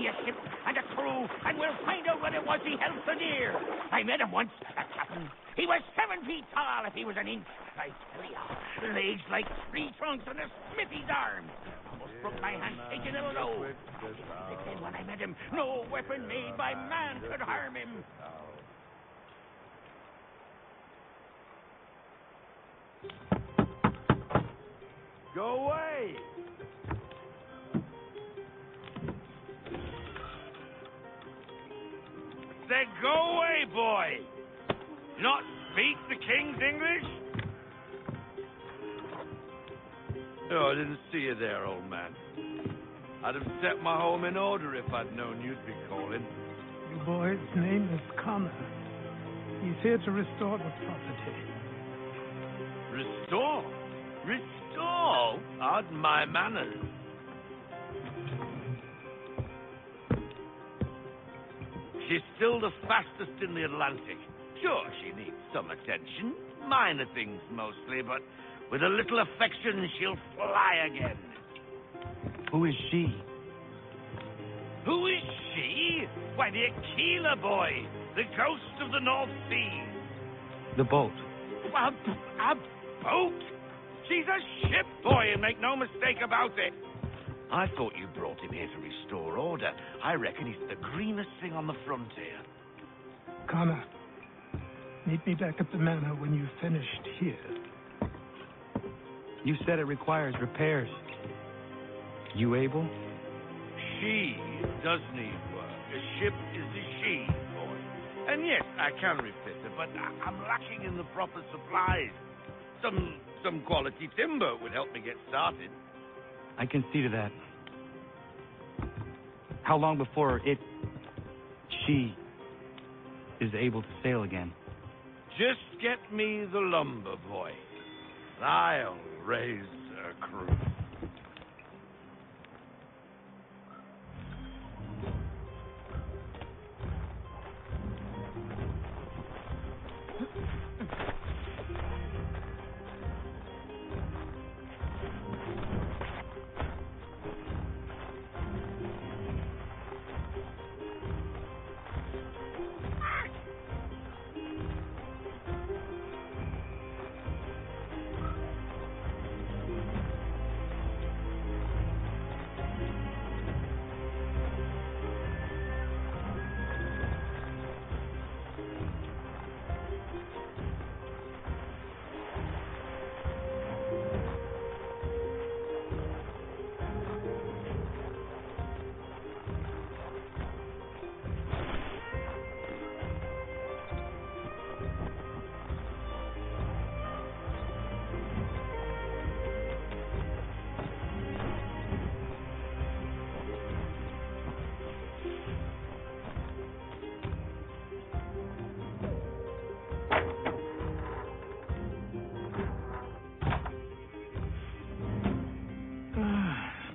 be a ship and a crew, and we'll find out what it was he held so dear. I met him once, a captain. He was 7 feet tall if he was an inch. I tell ya, legs like tree trunks and a smithy's arms. Almost broke my hand taking it low. They said when I met him, no weapon made by man could harm him. Go away! Say, go away, boy! Not speak the King's English? Oh, I didn't see you there, old man. I'd have set my home in order if I'd known you'd be calling. The boy's name is Connor. He's here to restore the property. Restore? Restore? Pardon my manners. She's still the fastest in the Atlantic. Sure, she needs some attention. Minor things mostly, but with a little affection, she'll fly again. Who is she? Who is she? Why, the Aquila boy, the ghost of the North Sea. The boat. A boat? She's a ship, boy, and make no mistake about it. I thought you brought him here to restore order. I reckon he's the greenest thing on the frontier. Connor, meet me back at the manor when you've finished here. You said it requires repairs. You able? She does need work. A ship is a she, boy. And yes, I can refit her, but I'm lacking in the proper supplies. Some quality timber would help me get started. I can see to that. How long before she is able to sail again? Just get me the lumber, boy. I'll raise a crew.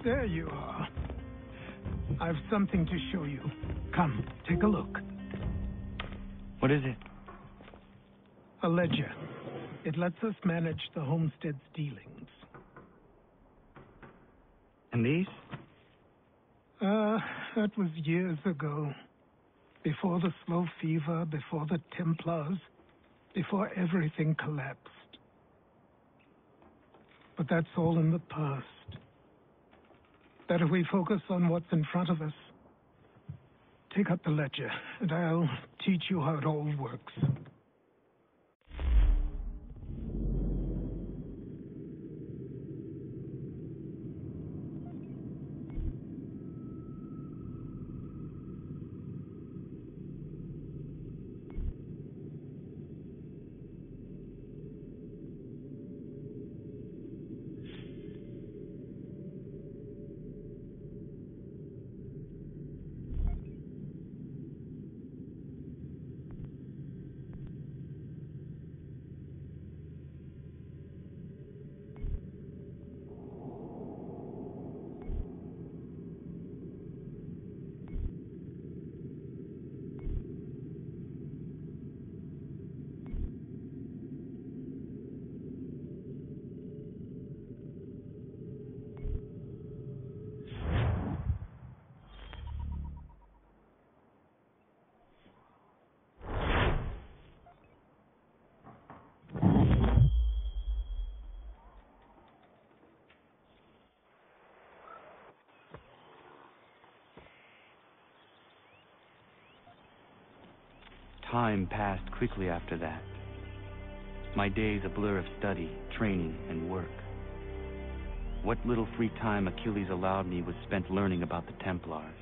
There you are. I've something to show you. Come, take a look. What is it? A ledger. It lets us manage the homestead's dealings. And these? That was years ago. Before the slow fever, before the Templars, before everything collapsed. But that's all in the past. Better we focus on what's in front of us. Take up the ledger, and I'll teach you how it all works. Time passed quickly after that. My days a blur of study, training, and work. What little free time Achilles allowed me was spent learning about the Templars,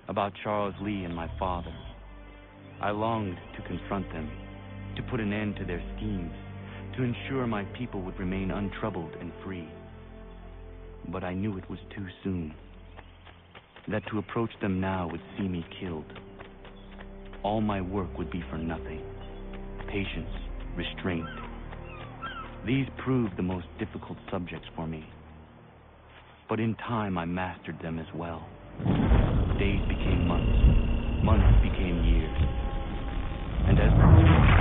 about Charles Lee and my father. I longed to confront them, to put an end to their schemes, to ensure my people would remain untroubled and free. But I knew it was too soon, that to approach them now would see me killed. All my work would be for nothing. Patience, restraint. These proved the most difficult subjects for me. But in time I mastered them as well. Days became months, months became years. And as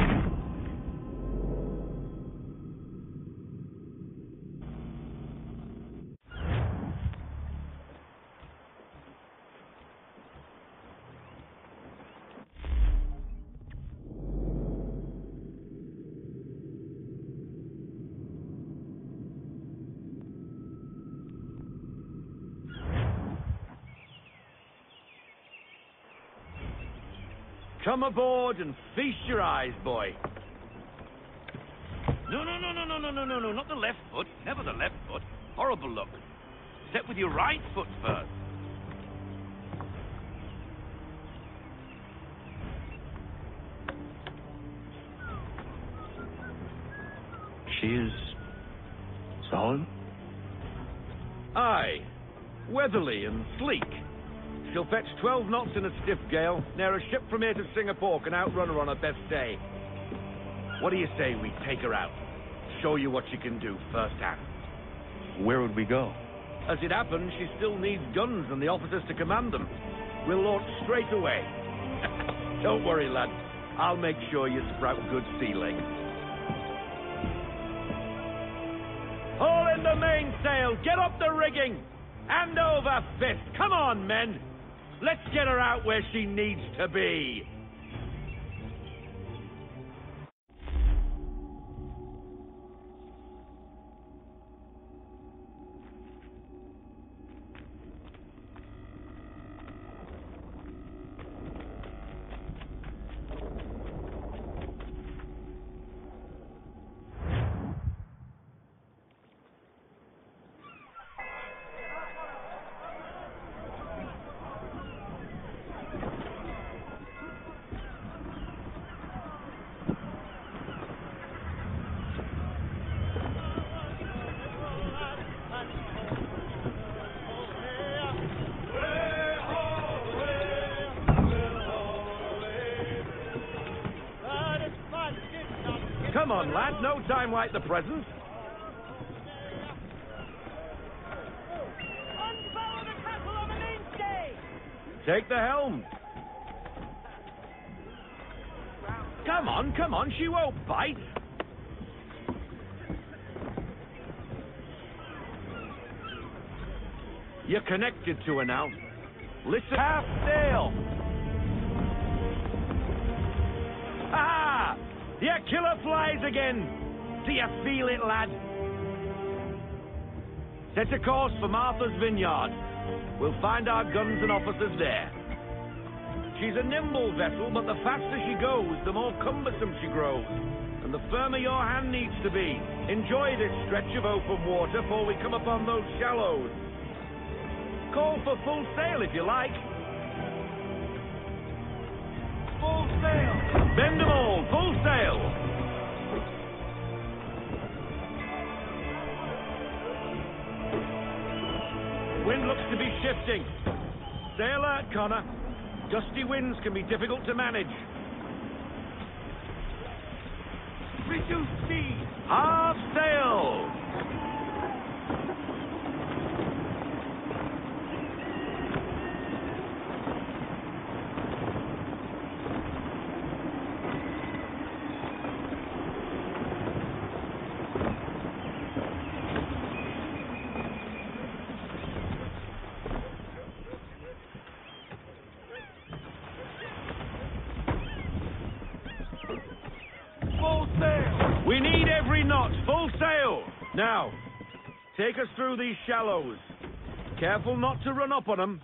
Come aboard and feast your eyes, boy. No, not the left foot. Never the left foot. Horrible look. Step with your right foot first. she is solid? Aye. Weatherly and sleek. She'll fetch 12 knots in a stiff gale. Ne'er a ship from here to Singapore can outrun her on her best day. What do you say we take her out? Show you what she can do firsthand. Where would we go? As it happens, she still needs guns and the officers to command them. We'll launch straight away. Don't worry, lad. I'll make sure you sprout good sea legs. Haul in the mainsail! Get up the rigging! Hand over fist! Come on, men! Let's get her out where she needs to be! Come on, lad, no time like the present. Unfollow the tackle on the mainstay! Take the helm. Come on, she won't bite. You're connected to her now. Listen. Half sail. Ah! Your killer flies again. Do you feel it, lad? Set a course for Martha's Vineyard. We'll find our guns and officers there. She's a nimble vessel, but the faster she goes, the more cumbersome she grows. And the firmer your hand needs to be. Enjoy this stretch of open water before we come upon those shallows. Call for full sail if you like. Full sail. Bend them all. Full sail. Wind looks to be shifting. Stay alert, Connor. Gusty winds can be difficult to manage. Reduce speed. Half sail. We need every knot. Full sail. Now, take us through these shallows. Careful not to run up on them.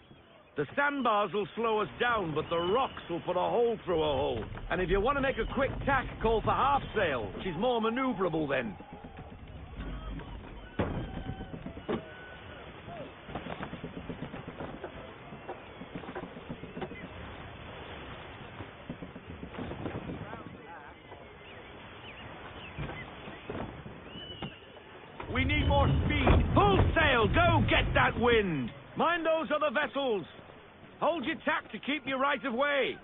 The sandbars will slow us down, but the rocks will put a hole through a hole. And if you want to make a quick tack, call for half sail. She's more maneuverable then. We need more speed. Full sail! Go get that wind! Mind those other vessels! Hold your tack to keep your right of way.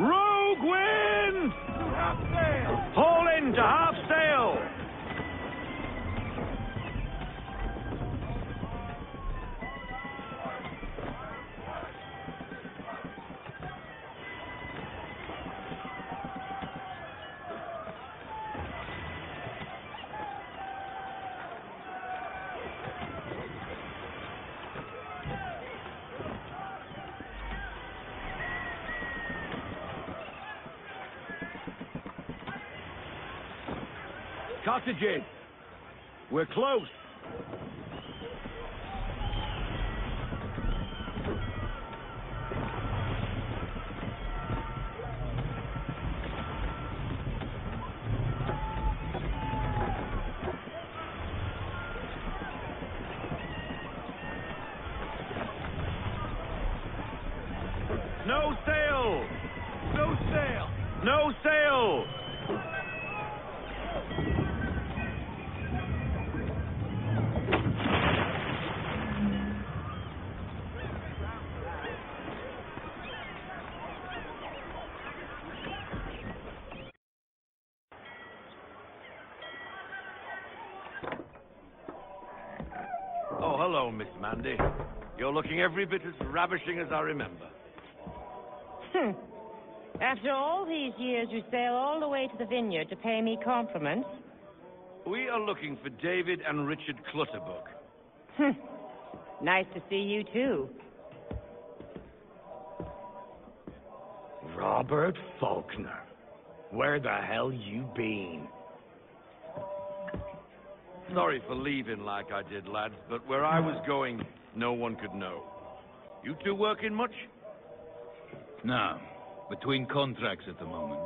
Rogue wind! Half sail! Haul in to half sail! Cottages! We're close! No sail! No sail! No sail! Oh, hello, Miss Mandy. You're looking every bit as ravishing as I remember. After all these years, you sail all the way to the vineyard to pay me compliments? We are looking for David and Richard Clutterbuck. Nice to see you, too. Robert Faulkner. Where the hell you been? Sorry for leaving like I did, lads, but where I was going, no one could know. You two working much? No. Between contracts at the moment.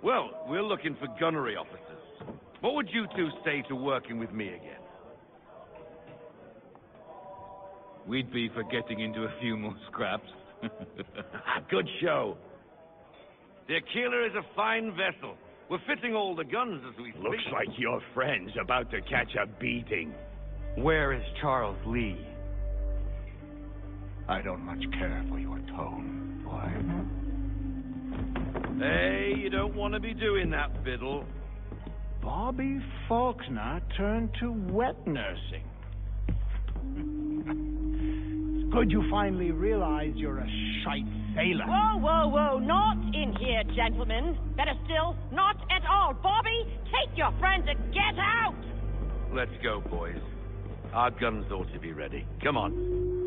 Well, we're looking for gunnery officers. What would you two say to working with me again? We'd be for getting into a few more scraps. Good show. The Aquila is a fine vessel. We're fitting all the guns as we speak. Looks like your friend's about to catch a beating. Where is Charles Lee? I don't much care for your tone, boy. Hey, you don't want to be doing that, Biddle. Bobby Faulkner turned to wet nursing. It's good you finally realize you're a shite sailor. Whoa, whoa, whoa, not in here, gentlemen. Better still, not at all. Bobby, take your friend and get out! Let's go, boys. Our guns ought to be ready. Come on.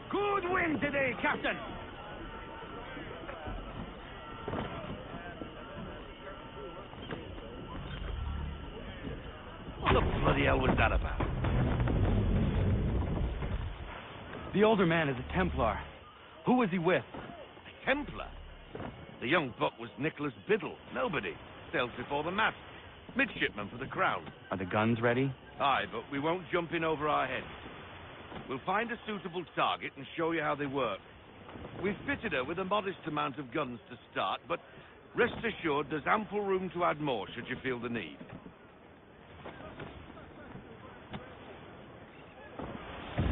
Good wind today, Captain. What the bloody hell was that about? The older man is a Templar. Who was he with? A Templar? The young buck was Nicholas Biddle. Nobody. Sailed before the mast. Midshipman for the Crown. Are the guns ready? Aye, but we won't jump in over our heads. We'll find a suitable target and show you how they work. We've fitted her with a modest amount of guns to start, but rest assured there's ample room to add more should you feel the need.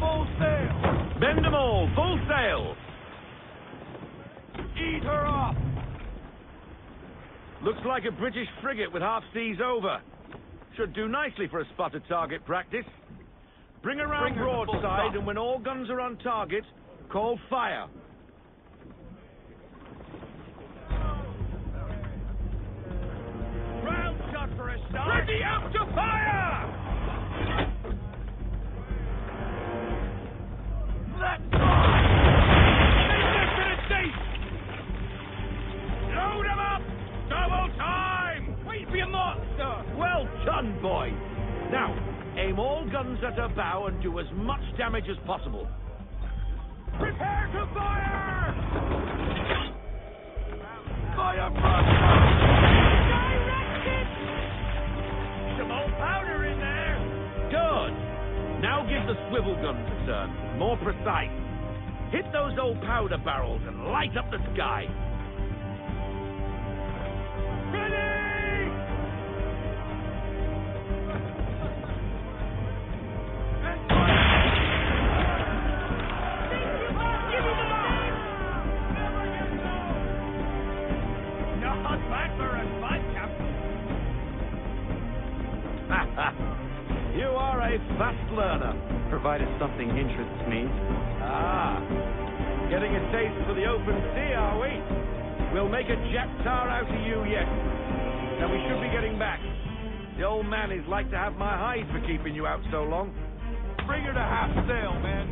Full sail! Bend them all! Full sail! Eat her up! Looks like a British frigate with half seas over. Should do nicely for a spotted target practice. Bring her round broadside, and when all guns are on target, call fire. Round shot for a start. Ready up to fire! Let's go! Load them up! Double time! Wait for your monster! Well done, boys. Now, aim all guns at her bow and do as much damage as possible. Prepare to fire! Fire front! Directed! Some old powder in there. Good. Now give the swivel guns a turn. More precise. Hit those old powder barrels and light up the sky. Ready! And fire! Give me the line! Not bad for a spot, Captain. You are a fast learner. Provided something interests me. Ah, getting a taste for the open sea, are we? We'll make a jet tar out of you yet. Now we should be getting back. The old man is like to have my hide for keeping you out so long. Bring her to half sail, man.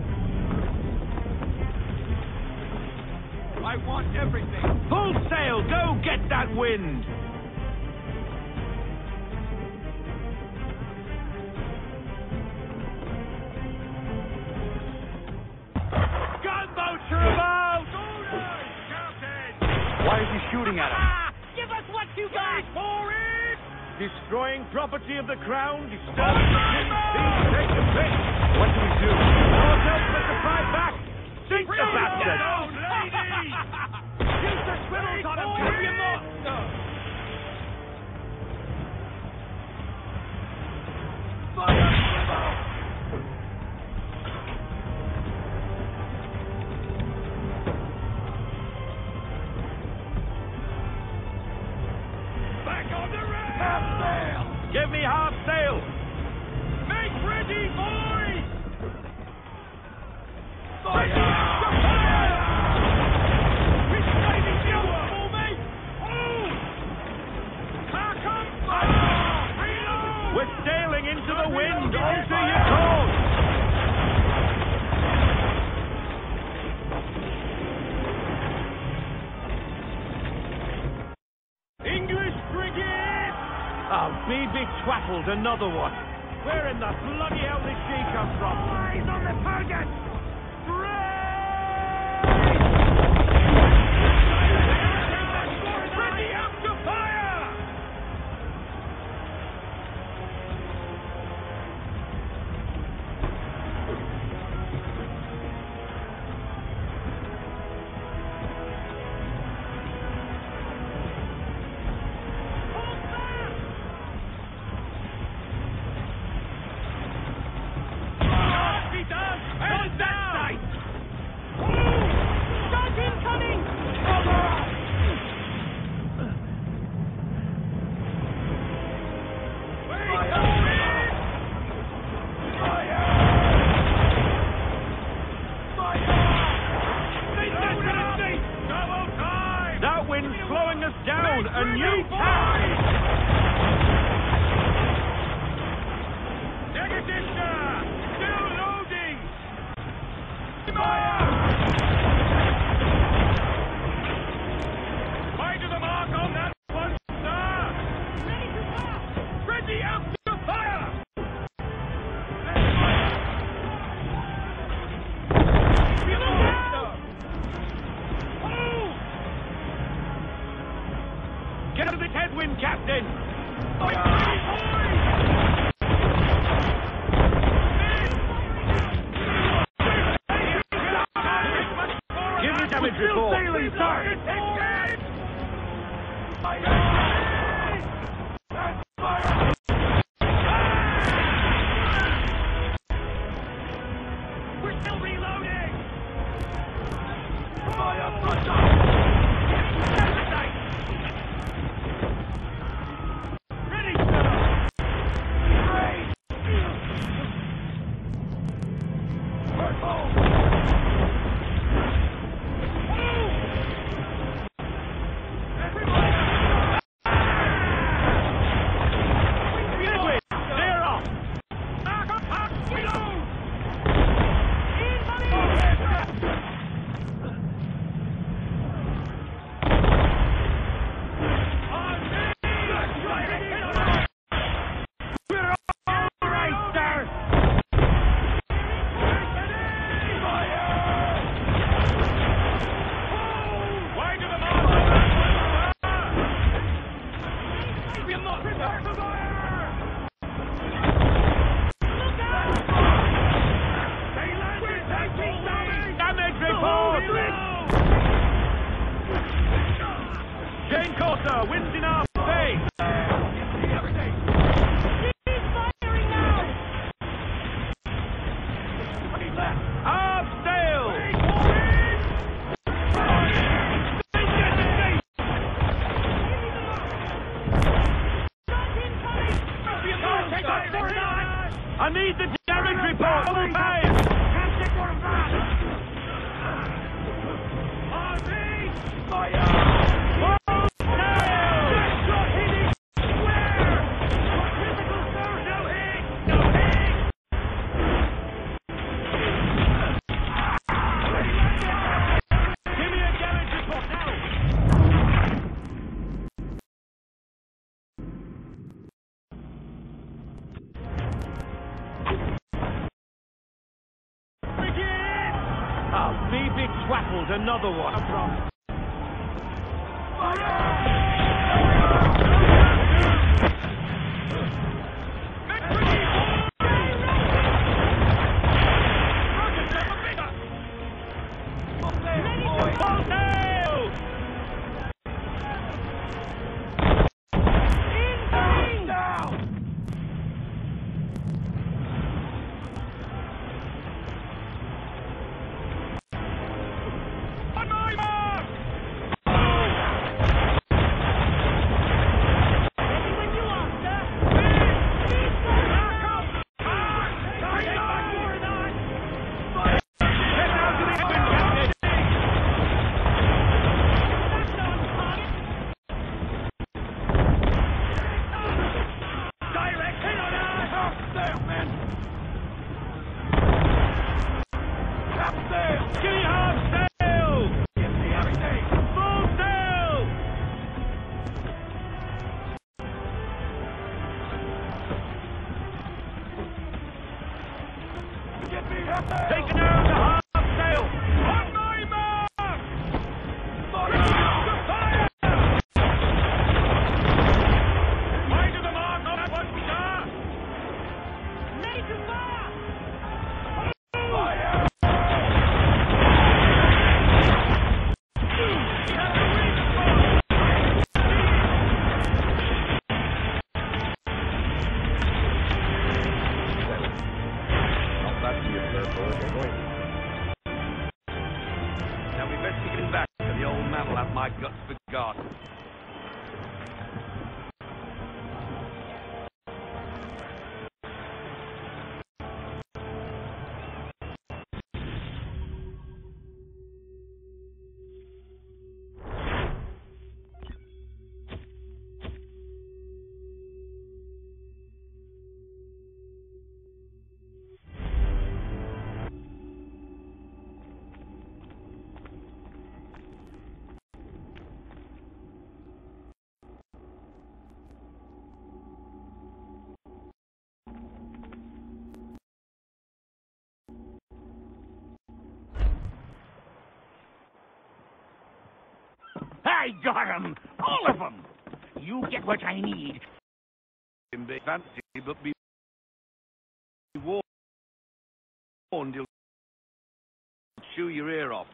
I want everything. Full sail, go get that wind. Gunboats are about! Why is he shooting at us? Give us what you got! For it! Destroying property of the Crown, disturbing the King's peace, take the piss! What do we do? All help us to fight back! Sink the bastard! Use the swivels on him, give him monster! Fire! Half sail! Give me half sail! Make ready, boys! Fire! Which side is yours, for me? Oh! Here comes fire! We're sailing into the wind, onto your course! English frigate! Oh, BB Twaffled, another one. Where in the bloody hell did she come from? Eyes on the target! Ready up to fire! damage report. Sailing, sir. We're still reloading! Ready, sir. Great. Purple. Winds in our face! He's firing now! Half sail! I need the damage report! Double fire! Big Twaffle's another one. Taking out the half sail! On my mark! Fire! Right to the mark on that one, sir! Ready to fire! Fire! Now we best be getting back to the old man will have my guts forgotten. I got 'em! All of 'em! You get what I need. Big fancy, but be warned, he'll chew your ear off.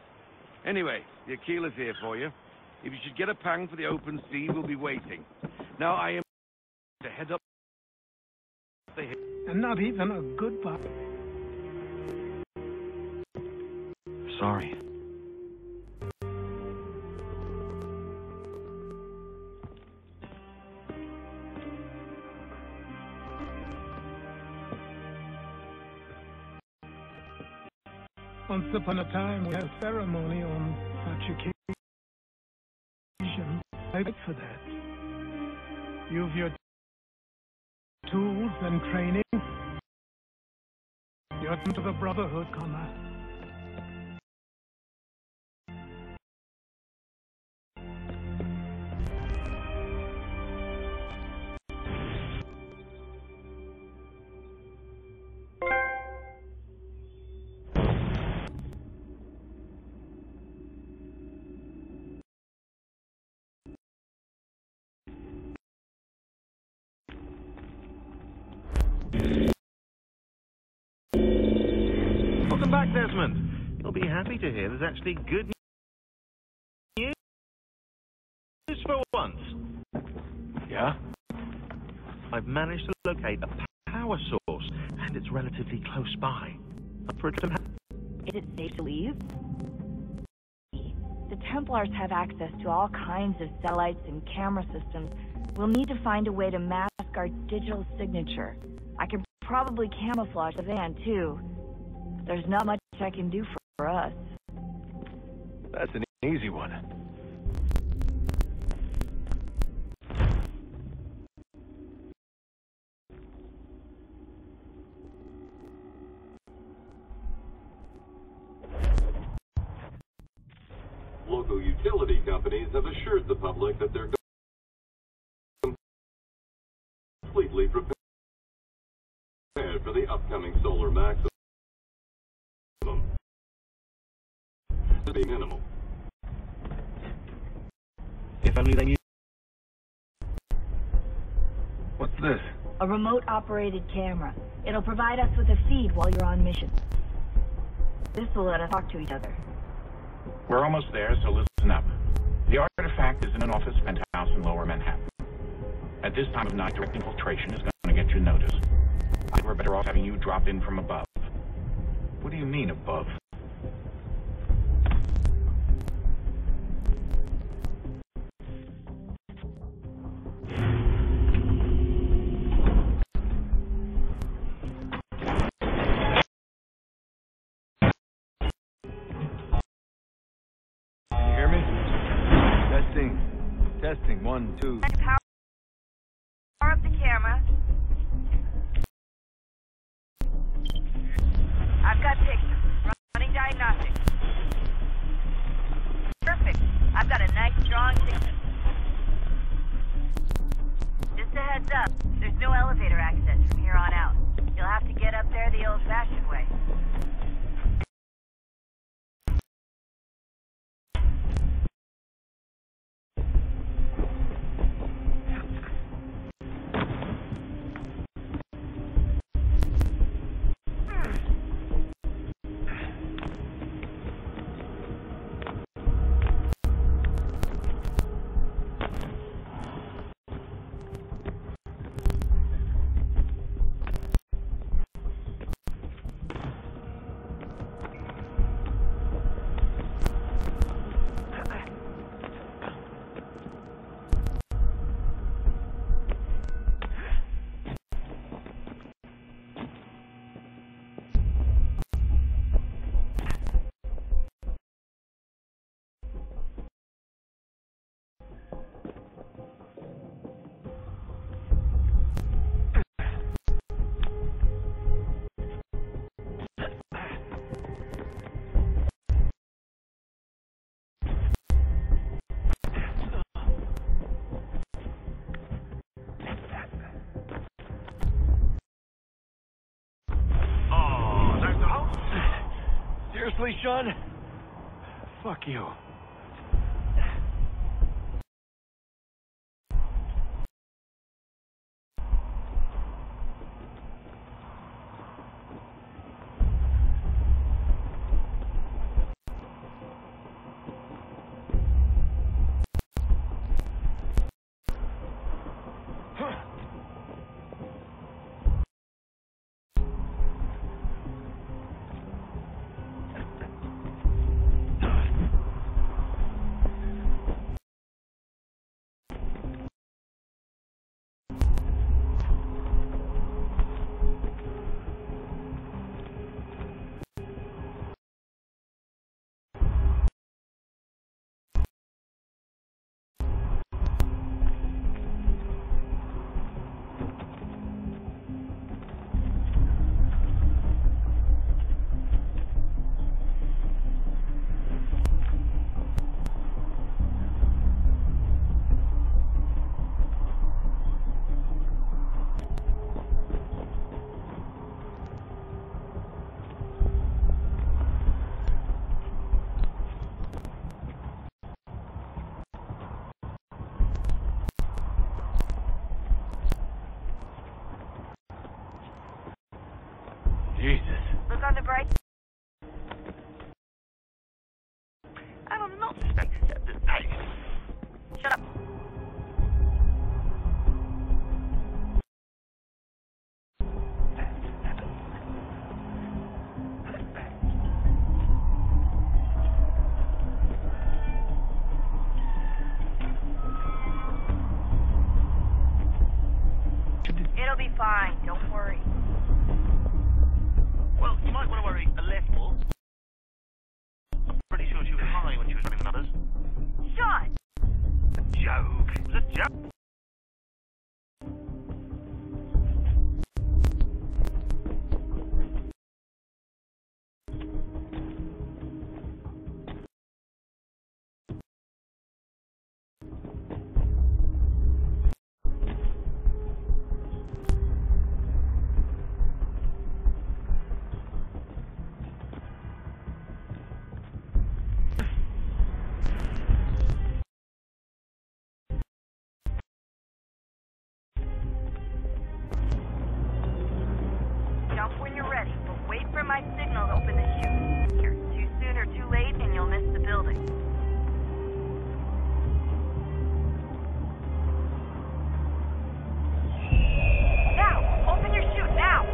Anyway, the Aquila's here for you. If you should get a pang for the open sea, we'll be waiting. Now I am to head up the hill. And not even a goodbye. Sorry. Once upon a time, we had ceremony on such occasion. I wait for that. You've your tools and training. You're to the Brotherhood, Connor. Welcome back, Desmond. You'll be happy to hear there's actually good news for once. Yeah? I've managed to locate a power source, and it's relatively close by. Up for a trip? Is it safe to leave? The Templars have access to all kinds of satellites and camera systems. We'll need to find a way to mask our digital signature. I can probably camouflage the van, too. There's not much I can do for us. That's an easy one. Local utility companies have assured the public that they're completely prepared for the upcoming solar maximum. To be minimal. If only they knew. What's this? A remote-operated camera. It'll provide us with a feed while you're on mission. This will let us talk to each other. We're almost there, so listen up. The artifact is in an office penthouse in Lower Manhattan. At this time of night, direct infiltration is going to get your notice. I think we're better off having you drop in from above. What do you mean, above? Testing, 1, 2. Power up the camera. I've got pictures. Running diagnostics. Perfect. I've got a nice strong signal. Just a heads up, there's no elevator access from here on out. You'll have to get up there the old-fashioned way. Seriously, Sean? Fuck you. my signal to open the chute. Here, too soon or too late, and you'll miss the building. Now! Open your chute, now!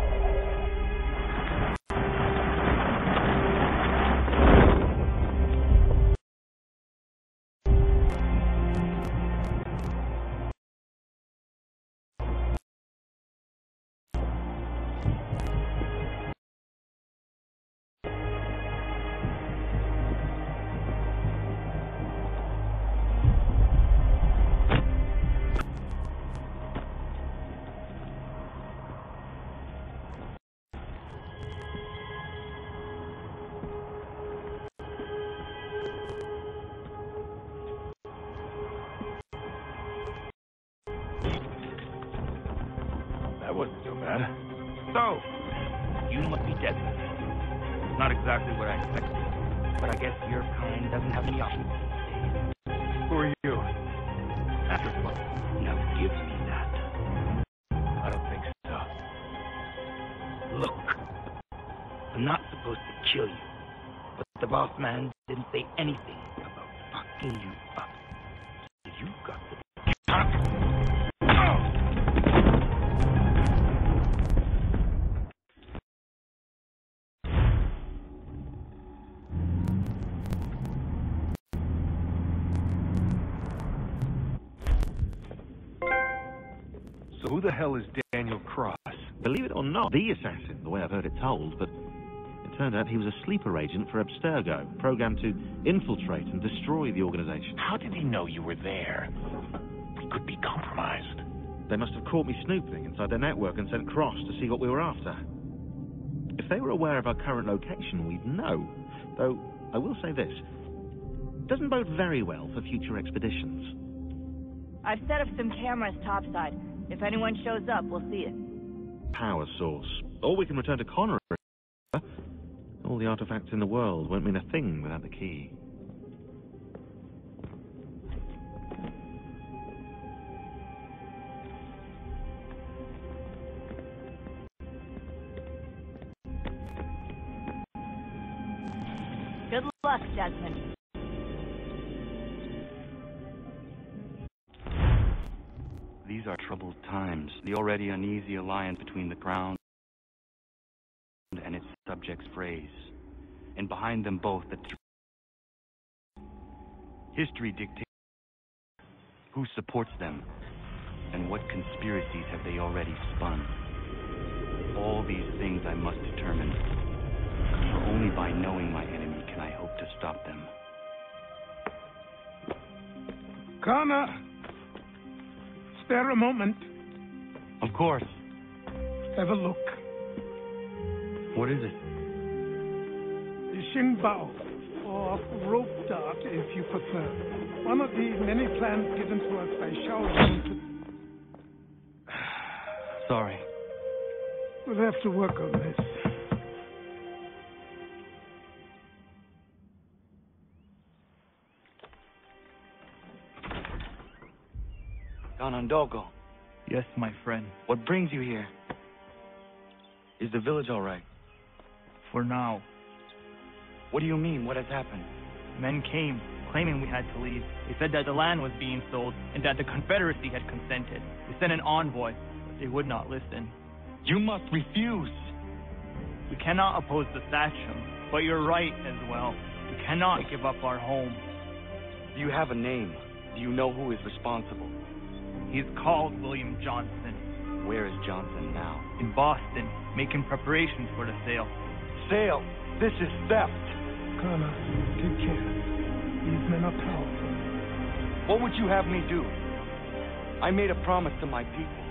Wasn't too bad. So, you must be Desmond. Not exactly what I expected, but I guess your kind doesn't have any options. Who are you? After fun. Now give me that. I don't think so. Look, I'm not supposed to kill you, but the boss man didn't say anything about fucking you up. So you got to be careful. So who the hell is Daniel Cross? Believe it or not, the assassin, the way I've heard it told, but it turned out he was a sleeper agent for Abstergo, programmed to infiltrate and destroy the organization. How did he know you were there? We could be compromised. They must have caught me snooping inside their network and sent Cross to see what we were after. If they were aware of our current location, we'd know. Though, I will say this. It doesn't bode very well for future expeditions. I've set up some cameras topside. If anyone shows up, we'll see it. Power source. Or we can return to Connery. All the artifacts in the world won't mean a thing without the key. Good luck, Desmond. These are troubled times. The already uneasy alliance between the crown and its subjects frays. And behind them both the history dictates who supports them and what conspiracies have they already spun. All these things I must determine, for only by knowing my enemy can I hope to stop them. Connor! Spare a moment. Of course. Have a look. What is it? Xingbao, or rope dart if you prefer. One of the many plans given to us by Shaolin. Sorry. We'll have to work on this. Ganondogo. Yes, my friend. What brings you here? Is the village all right? For now. What do you mean? What has happened? Men came, claiming we had to leave. They said that the land was being sold and that the Confederacy had consented. They sent an envoy, but they would not listen. You must refuse. We cannot oppose the Sachem, but you're right as well. We cannot give up our home. Do you have a name? Do you know who is responsible? He's called William Johnson. Where is Johnson now? In Boston, making preparations for the sale. Sale? This is theft. Connor, take care. These men are powerful. What would you have me do? I made a promise to my people.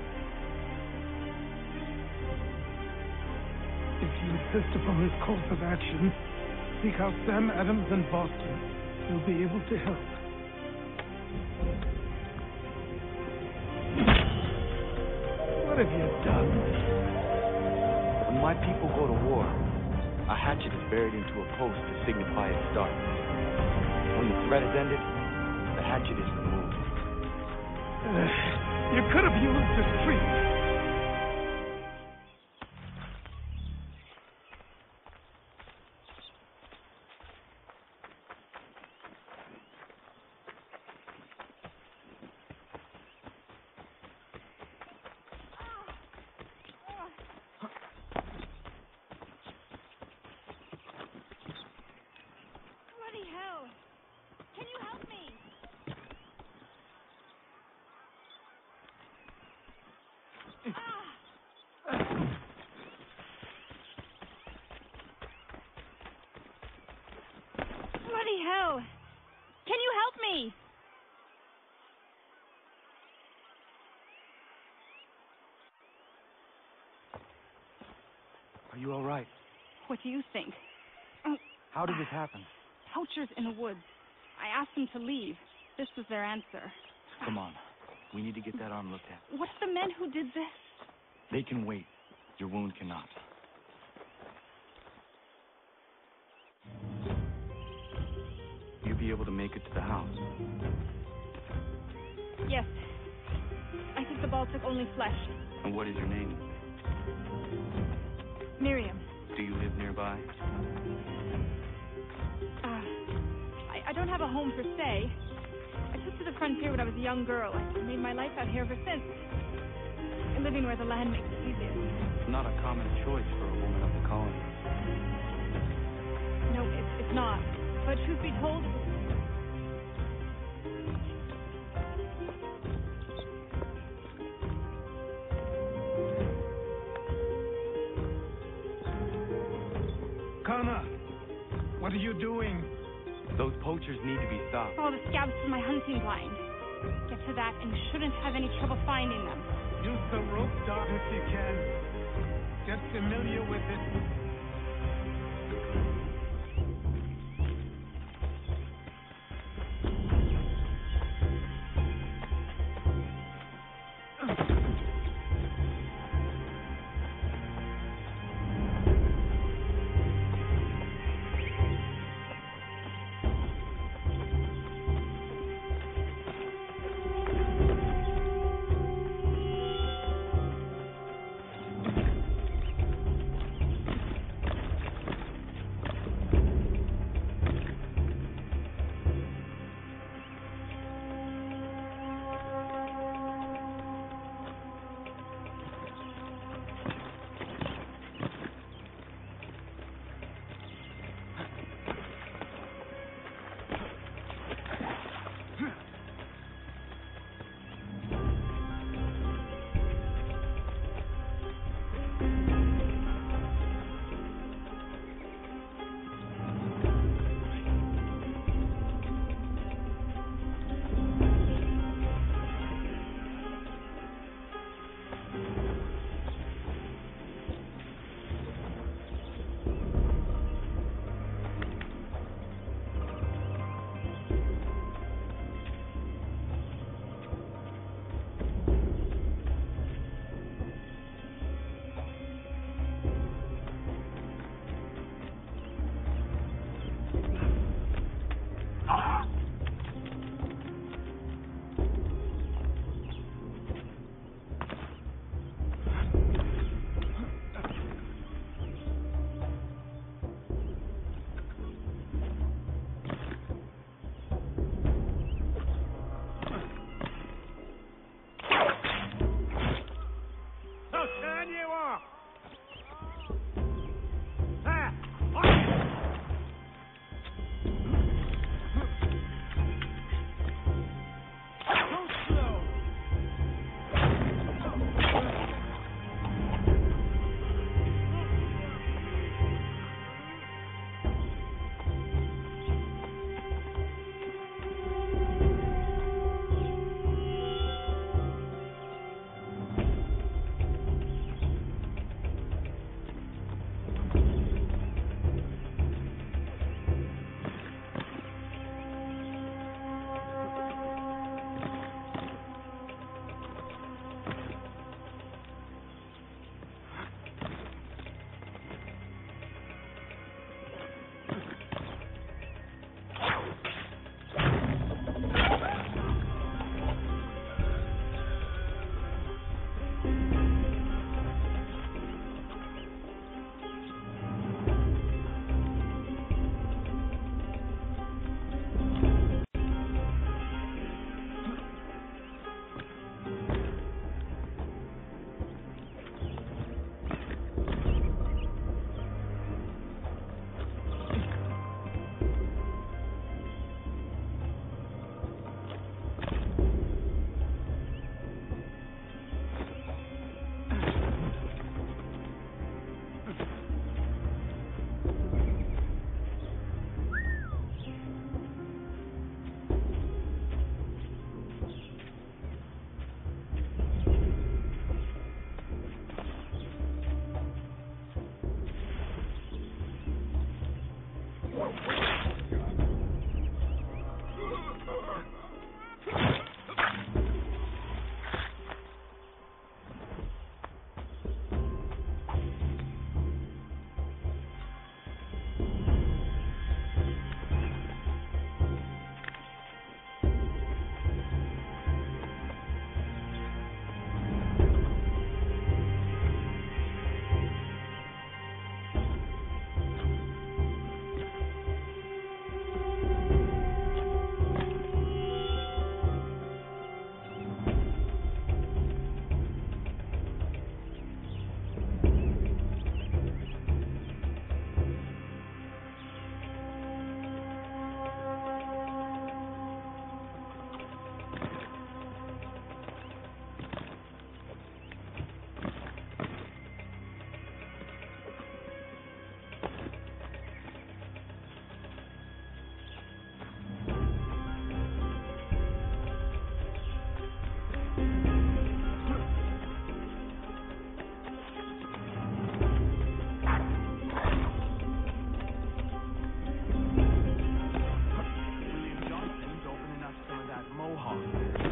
If you insist upon this course of action, seek out Sam Adams in Boston. He'll be able to help. What have you done? When my people go to war, a hatchet is buried into a post to signify its start. When the threat is ended, the hatchet is removed. You could have used the street. me. Are you all right? What do you think? How did this happen? Poachers in the woods. I asked them to leave. This was their answer. Come on. We need to get that arm looked at. What's the men who did this? They can wait. Your wound cannot. You'll be able to make it to the house. Yes. I think the ball took only flesh. And what is your name? Miriam. Do you live nearby? I don't have a home per se. I took to the frontier when I was a young girl. I made my life out here ever since. Living where the land makes it easiest. It's not a common choice for a woman of the colony. No, it's not. But truth be told, Kana, what are you doing? Those poachers need to be stopped. Oh, the scabs from my hunting blind. Get to that and you shouldn't have any trouble finding them. Use the rope dart if you can. Get familiar with it.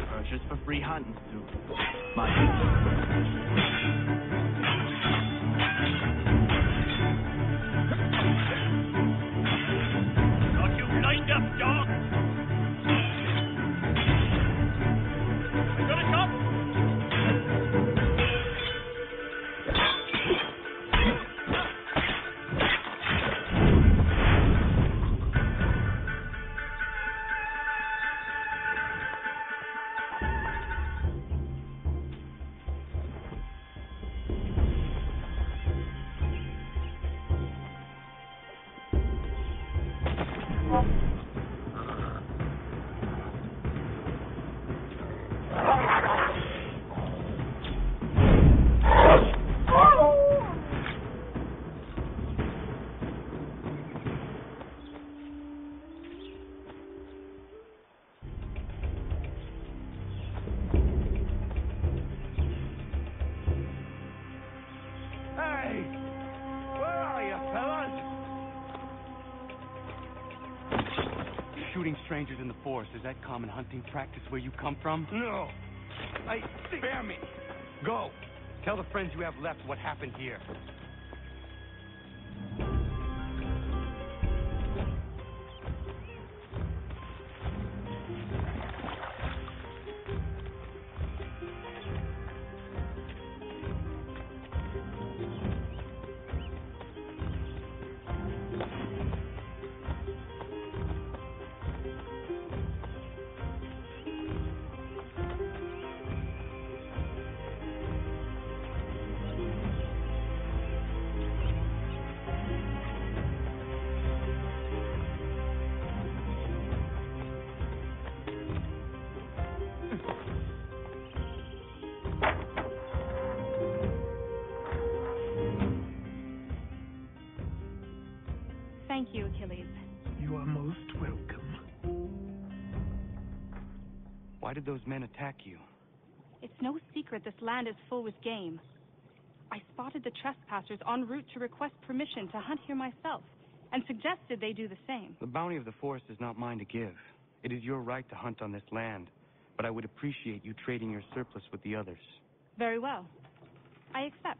Purchase for free hunting suit. Got you lined up, dog. I got a shot. Shooting strangers in the forest, is that common hunting practice where you come from? No. Spare me. Go. Tell the friends you have left what happened here. Thank you, Achilles. You are most welcome. Why did those men attack you? It's no secret this land is full with game. I spotted the trespassers en route to request permission to hunt here myself, and suggested they do the same. The bounty of the forest is not mine to give. It is your right to hunt on this land, but I would appreciate you trading your surplus with the others. Very well. I accept.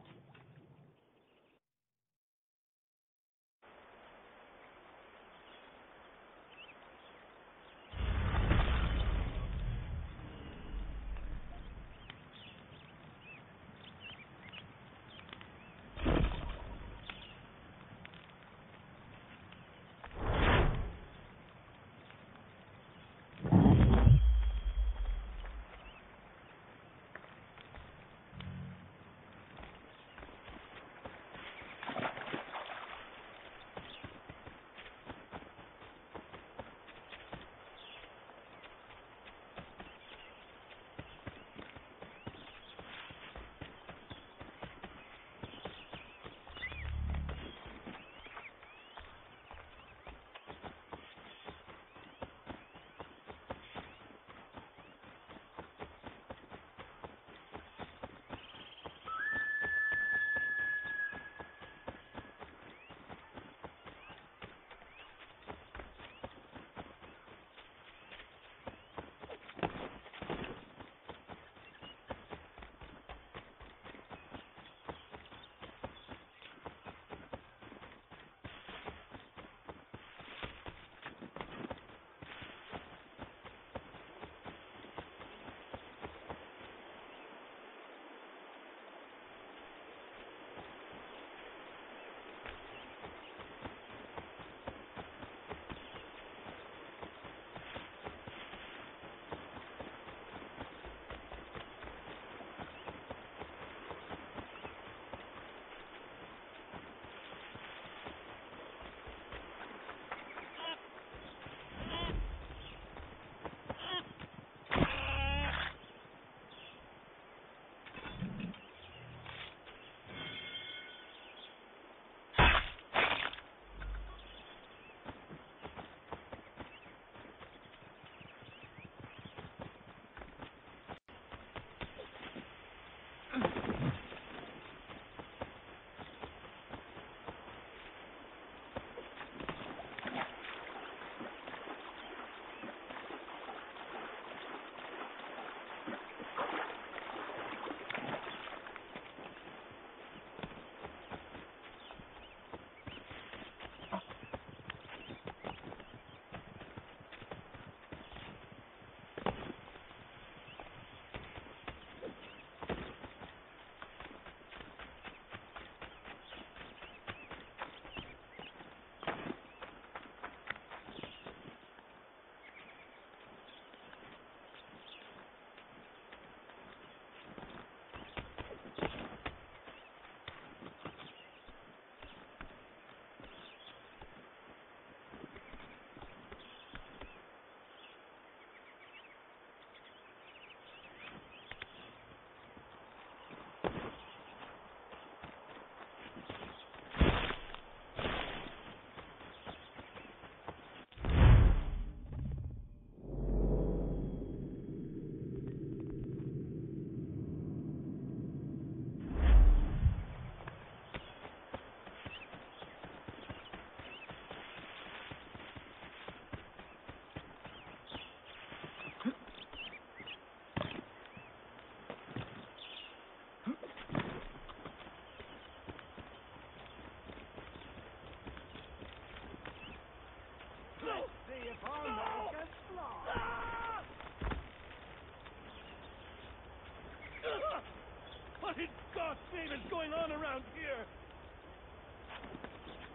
What in God's name is going on around here?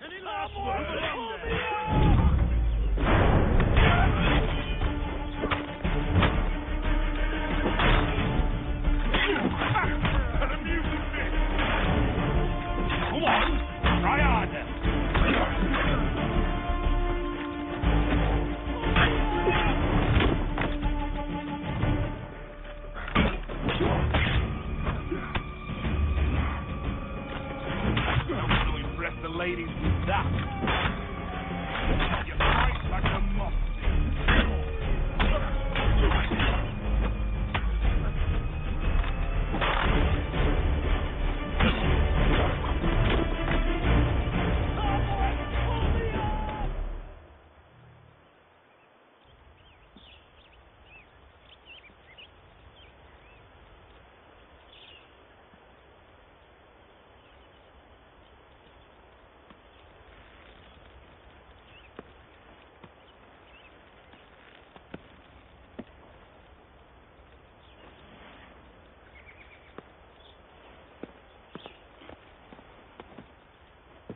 Any last words along there? That amuses me. Go on, try harder. The ladies with that. You fight like a moth.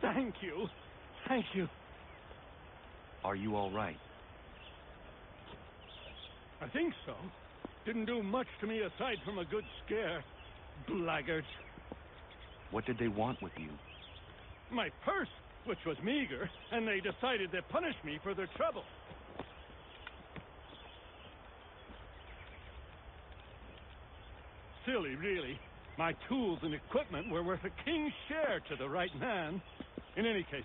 Thank you. Thank you. Are you all right? I think so. Didn't do much to me aside from a good scare. Blackguards. What did they want with you? My purse, which was meager, and they decided to punish me for their trouble. Silly, really. My tools and equipment were worth a king's share to the right man. In any case,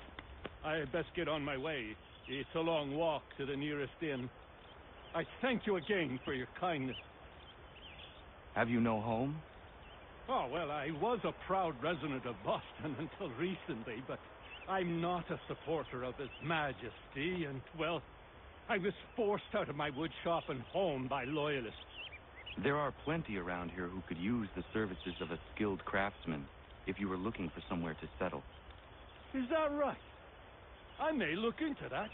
I had best get on my way. It's a long walk to the nearest inn. I thank you again for your kindness. Have you no home? Oh, well, I was a proud resident of Boston until recently, but I'm not a supporter of His Majesty, and, well, I was forced out of my woodshop and home by loyalists. There are plenty around here who could use the services of a skilled craftsman if you were looking for somewhere to settle. Is that right? I may look into that.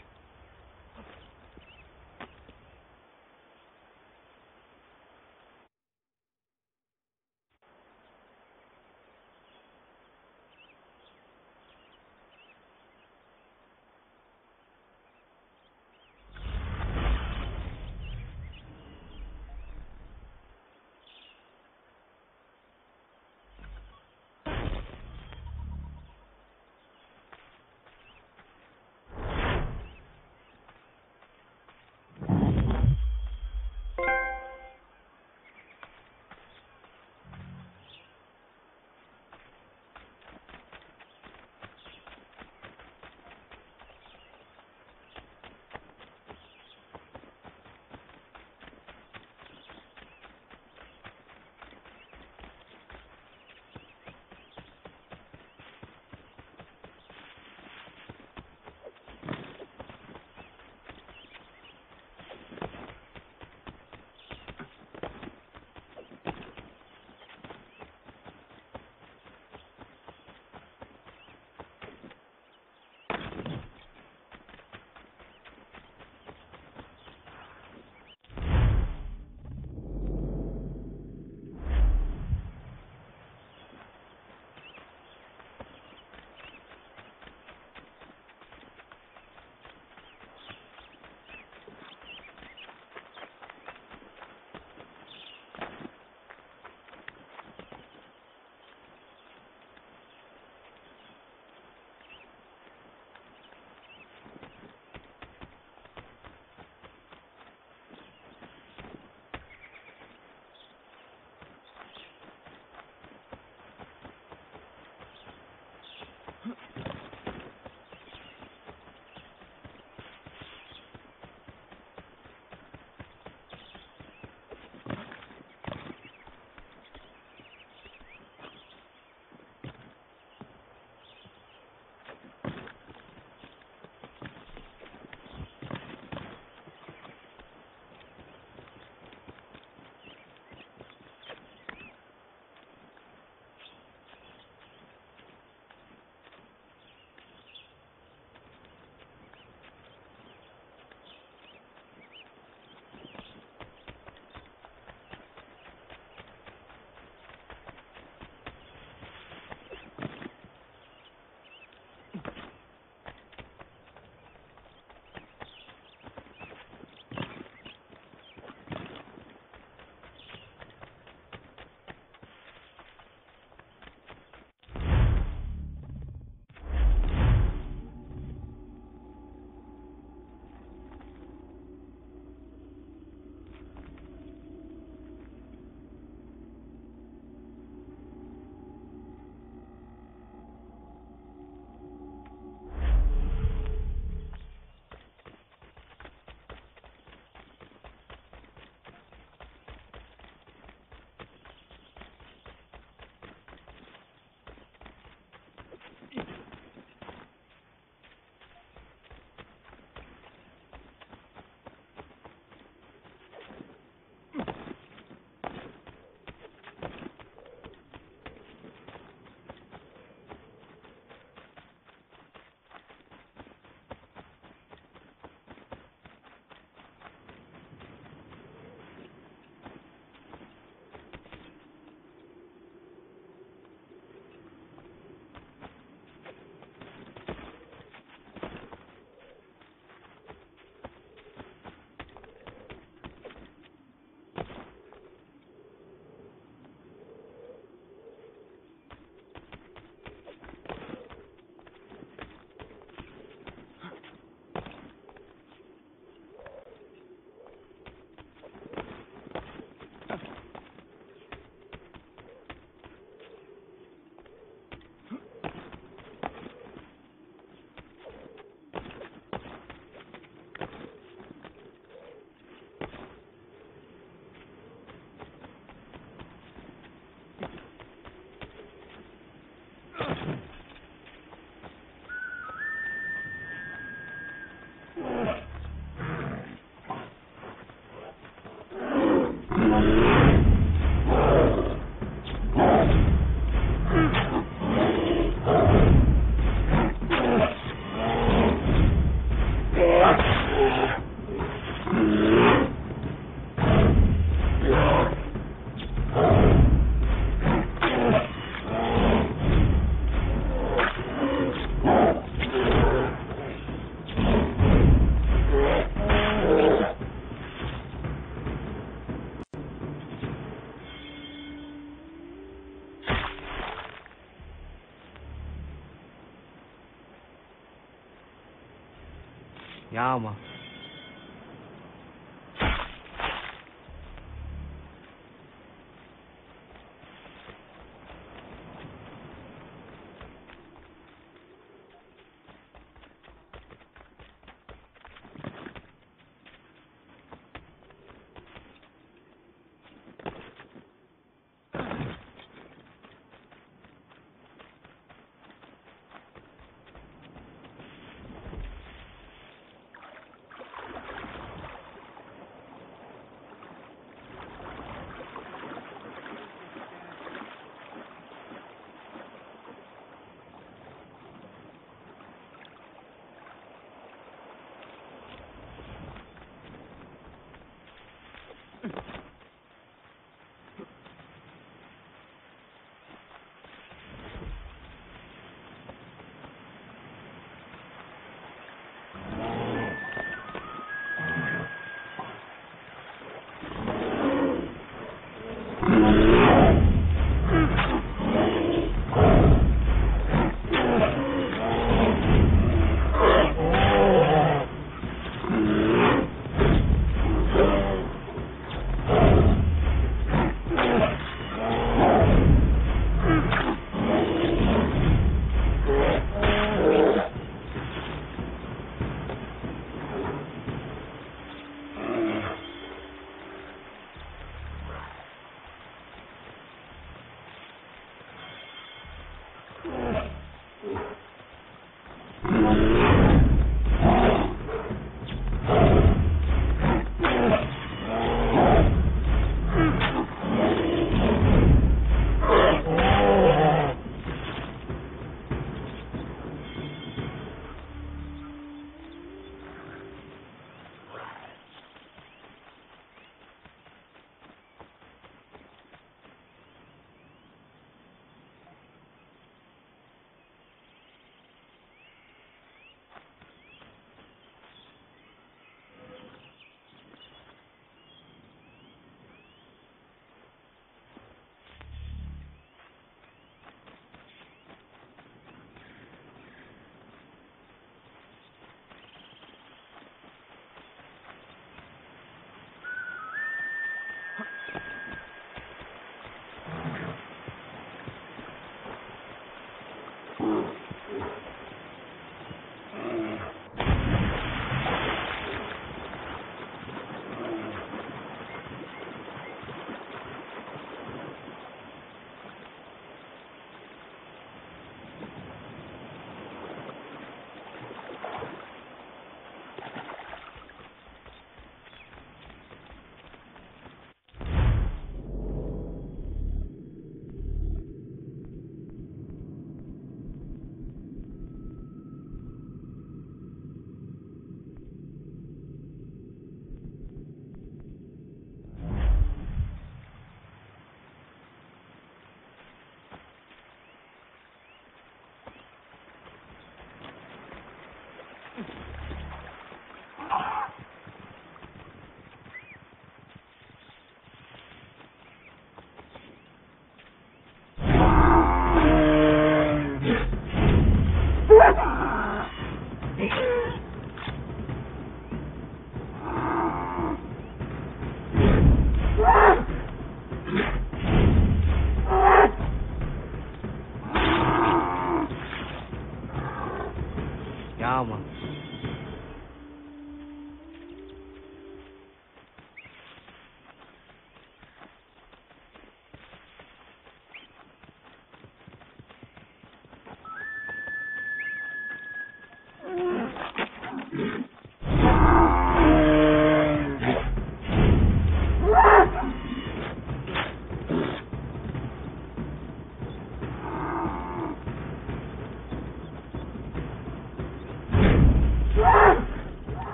Yama.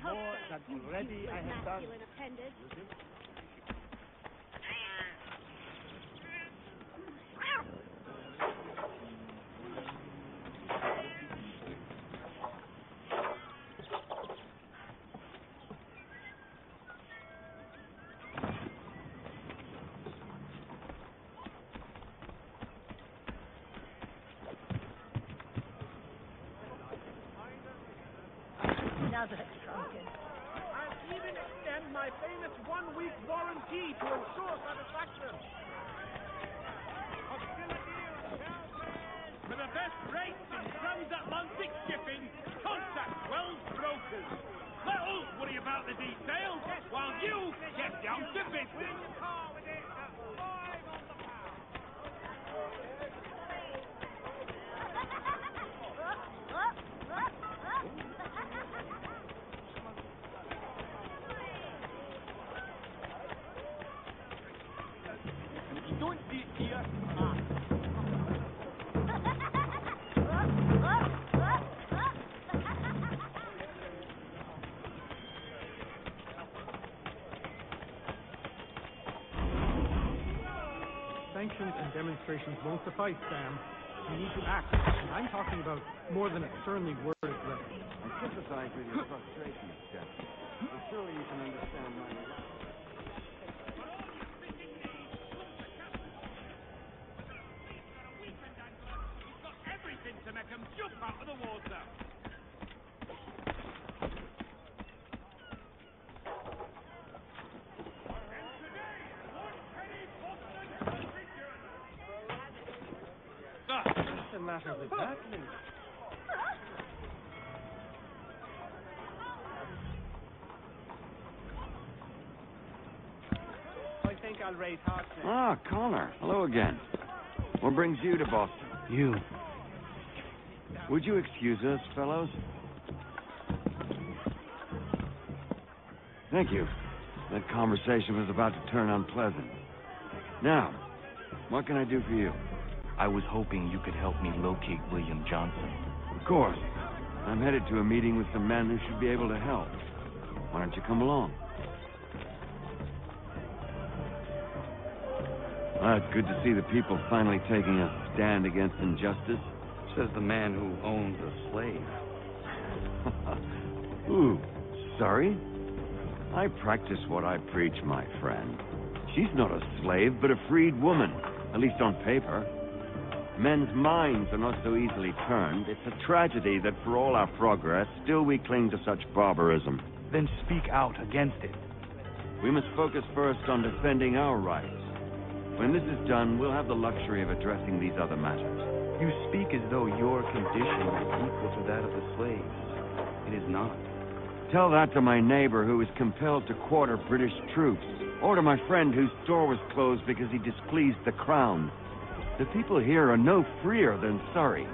more than already I have done. Appendage. Another drunken. I'll even extend my famous one-week warranty to ensure satisfaction. For the best rates in transatlantic shipping, contact Wells Brokers. Let us worry about the details while you get down to business. Sanctions and demonstrations won't suffice, Sam. You need to act. And I'm talking about more than a sternly worded letter. I sympathize with your frustration, Jeff. But surely you can understand my... He's got everything to make him jump out of the water. What's the matter with that, Luke? I think I'll raise hearts next. Ah, Connor. Hello again. What brings you to Boston? You. Would you excuse us, fellows? Thank you. That conversation was about to turn unpleasant. Now, what can I do for you? I was hoping you could help me locate William Johnson. Of course. I'm headed to a meeting with some men who should be able to help. Why don't you come along? Well, it's good to see the people finally taking a stand against injustice. Says the man who owns a slave. Ooh, sorry? I practice what I preach, my friend. She's not a slave, but a freed woman, at least on paper. Men's minds are not so easily turned. It's a tragedy that for all our progress, still we cling to such barbarism. Then speak out against it. We must focus first on defending our rights. When this is done, we'll have the luxury of addressing these other matters. You speak as though your condition is equal to that of the slaves. It is not. Tell that to my neighbor who was compelled to quarter British troops, or to my friend whose store was closed because he displeased the crown. The people here are no freer than Surrey.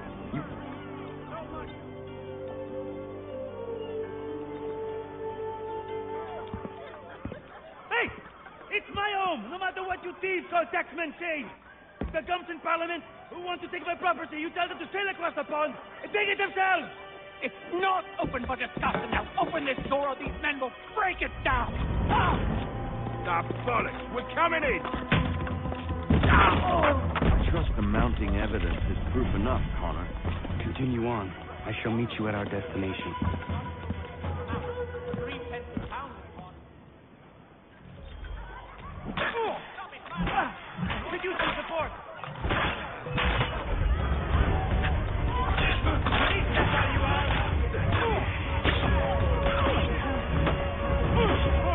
Hey! It's my home, no matter what you thieves or taxmen say. If there comes in Parliament who want to take my property, you tell them to sail across the pond and take it themselves. It's not open for discussion. Now open this door or these men will break it down. Ah! Ah, bollocks, we're coming in. I trust the mounting evidence is proof enough, Connor. Continue on. I shall meet you at our destination. Could use some support.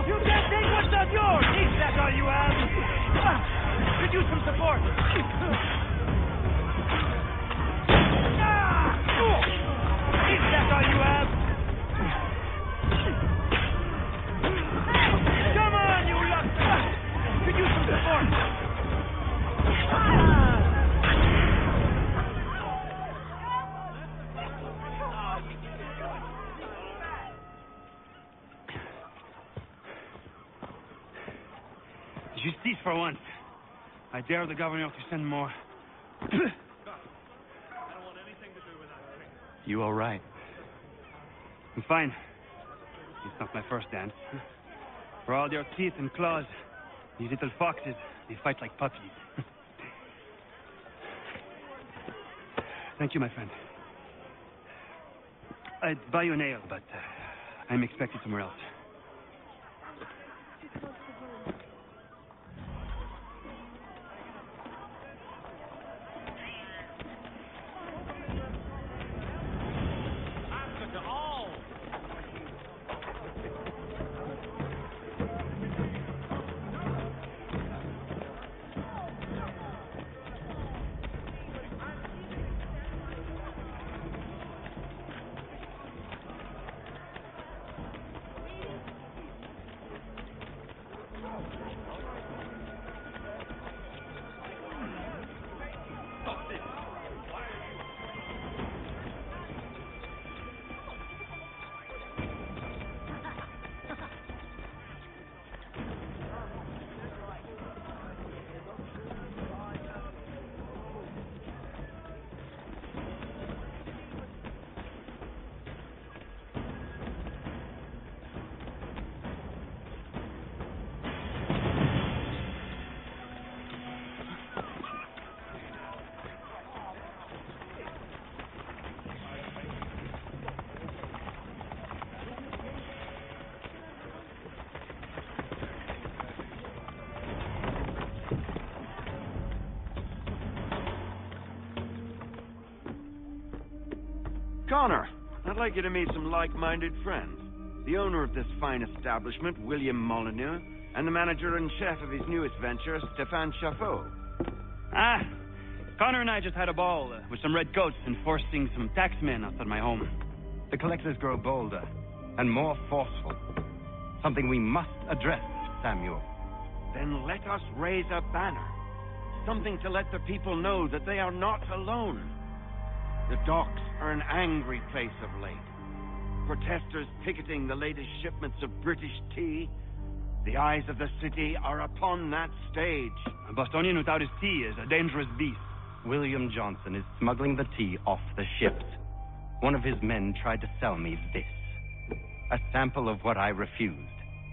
You can't take what's not yours. That's all you have. Could use some support. That's all you have. Come on, you luck. Could use some support. Justice for once. I dare the governor to send more. I don't want anything to do with that. You all right? I'm fine. It's not my first dance. For all their teeth and claws, these little foxes, they fight like puppies. Thank you, my friend. I'd buy you an ale, but I'm expected somewhere else. Connor, I'd like you to meet some like-minded friends. The owner of this fine establishment, William Molyneux, and the manager and chef of his newest venture, Stéphane Chaffeau. Ah, Connor and I just had a ball with some red coats enforcing some taxmen outside my home. The collectors grow bolder and more forceful. Something we must address, Samuel. Then let us raise a banner. Something to let the people know that they are not alone. The docks are an angry place of late. Protesters picketing the latest shipments of British tea. The eyes of the city are upon that stage. A Bostonian without his tea is a dangerous beast. William Johnson is smuggling the tea off the ships. One of his men tried to sell me this. A sample of what I refused.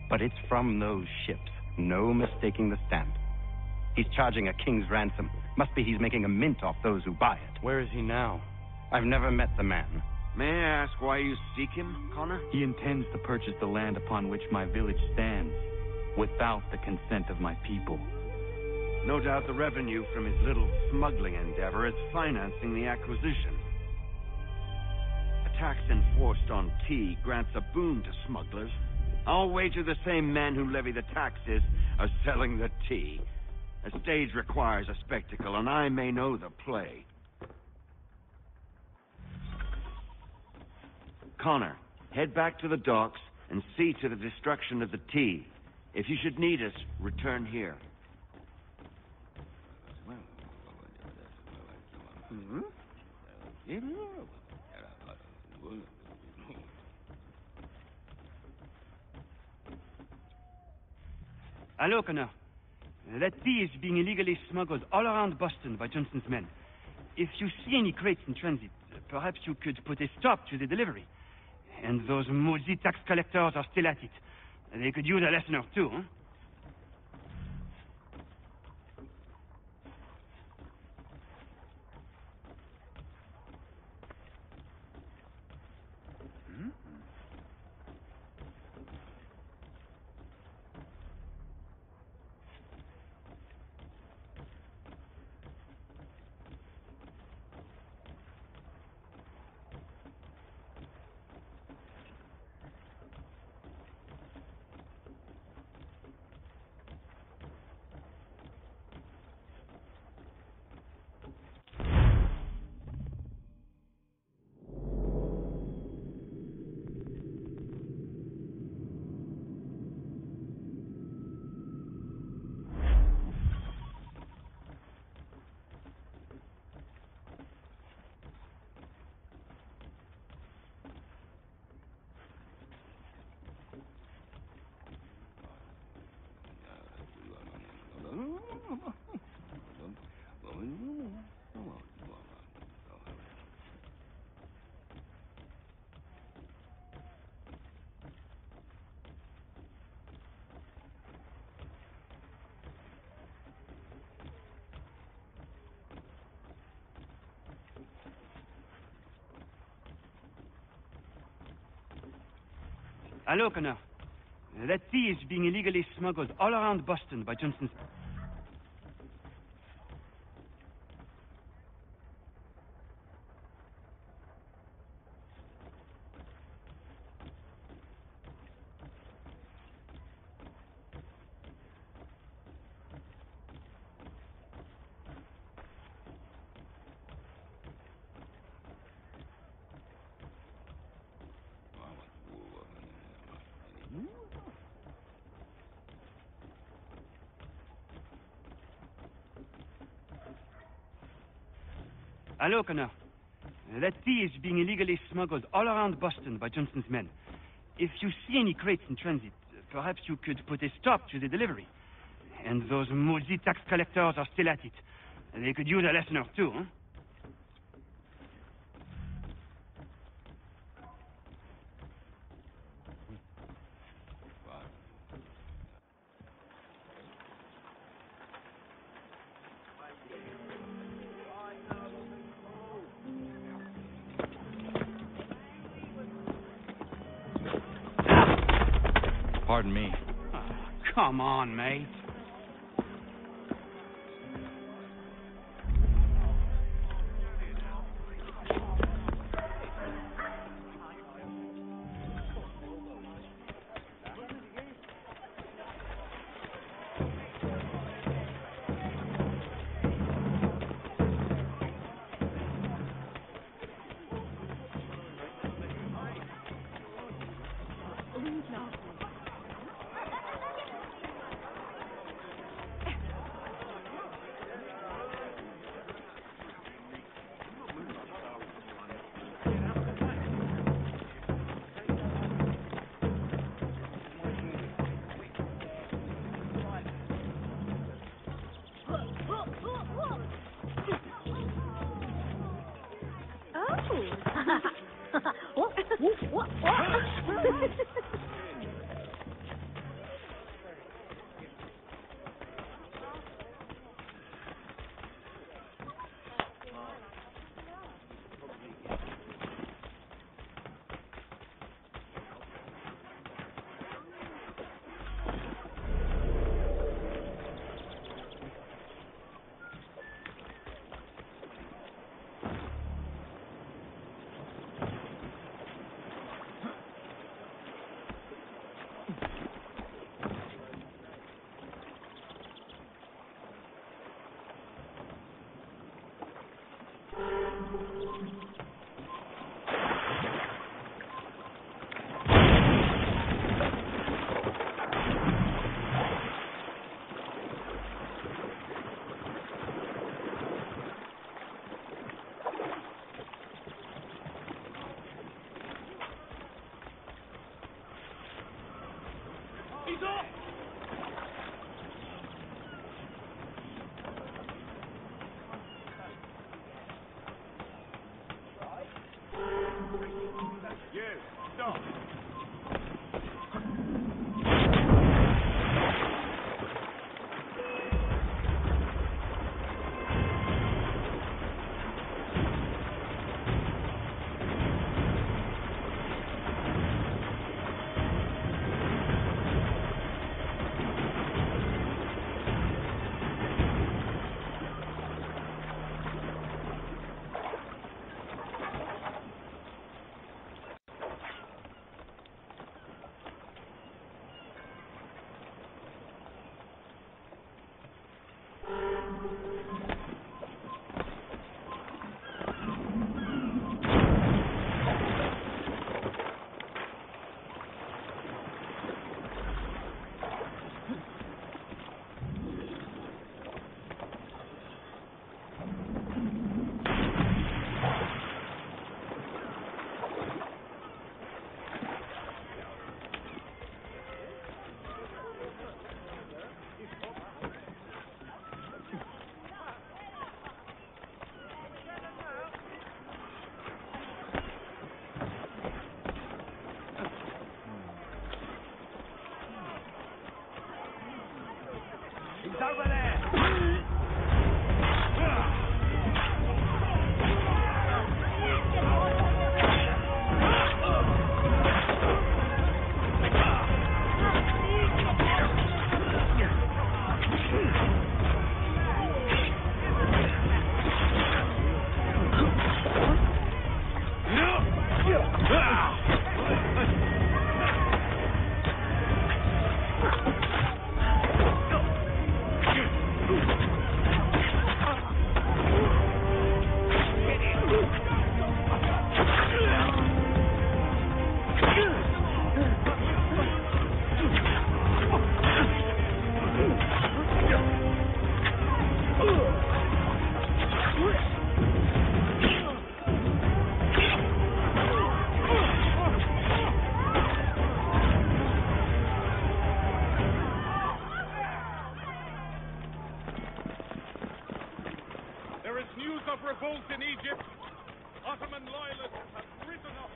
But it's from those ships. No mistaking the stamp. He's charging a king's ransom. Must be he's making a mint off those who buy it. Where is he now? I've never met the man. May I ask why you seek him, Connor? He intends to purchase the land upon which my village stands, without the consent of my people. No doubt the revenue from his little smuggling endeavor is financing the acquisition. A tax enforced on tea grants a boon to smugglers. I'll wager the same men who levy the taxes are selling the tea. A stage requires a spectacle, and I may know the play. Connor, head back to the docks and see to the destruction of the tea. If you should need us, return here. Hello, Connor. That tea is being illegally smuggled all around Boston by Johnson's men. If you see any crates in transit, perhaps you could put a stop to the delivery. And those maudit tax collectors are still at it. They could use a lesson or two, huh? Hello, Connor. That tea is being illegally smuggled all around Boston by Johnson's... Hello, Connor. That tea is being illegally smuggled all around Boston by Johnson's men. If you see any crates in transit, perhaps you could put a stop to the delivery. And those maudit tax collectors are still at it. They could use a lesson or two, huh? Pardon me. Oh, come on, mate. over there! revolt in Egypt. Ottoman loyalists have risen up.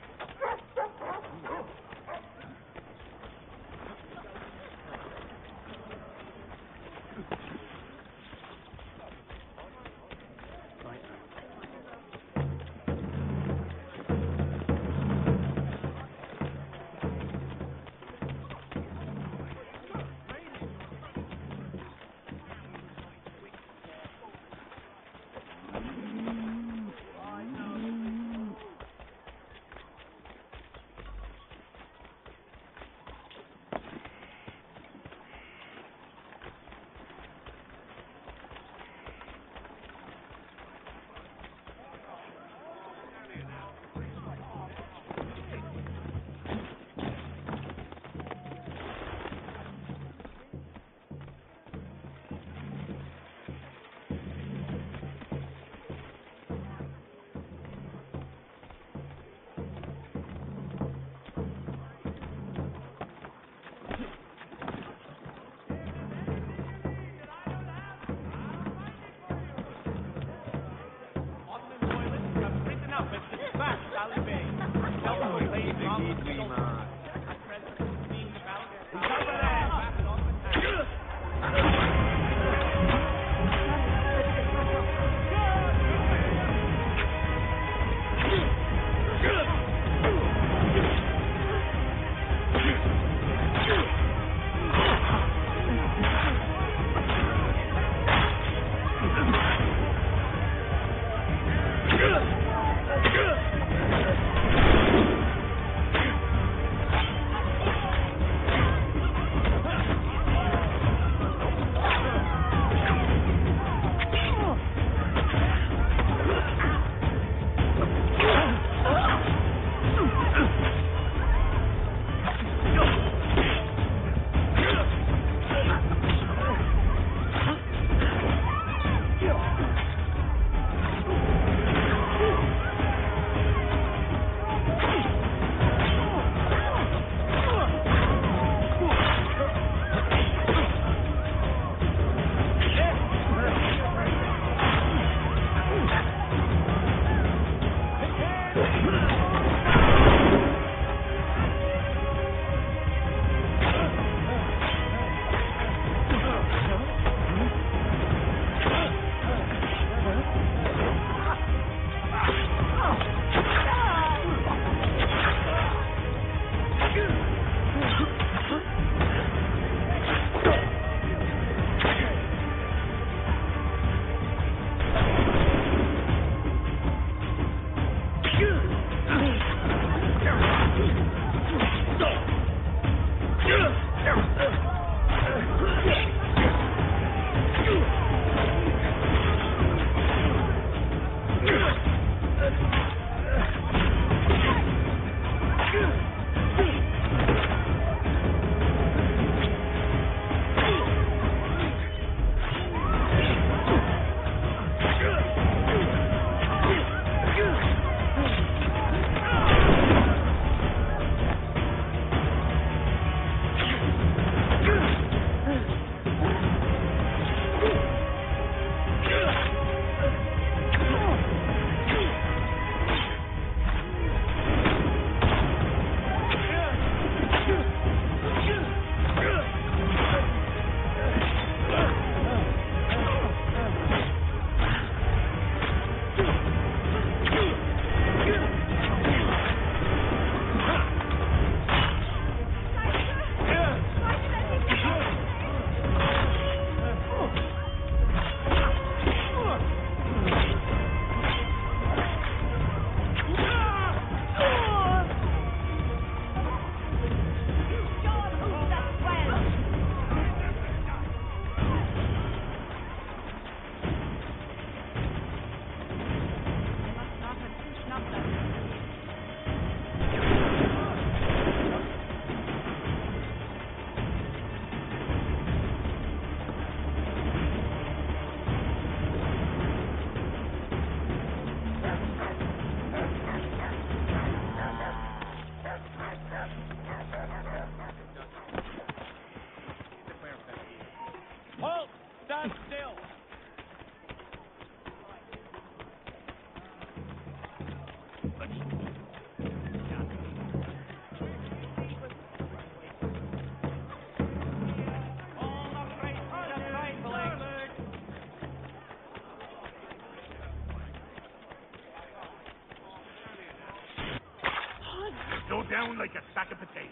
down like a sack of potatoes.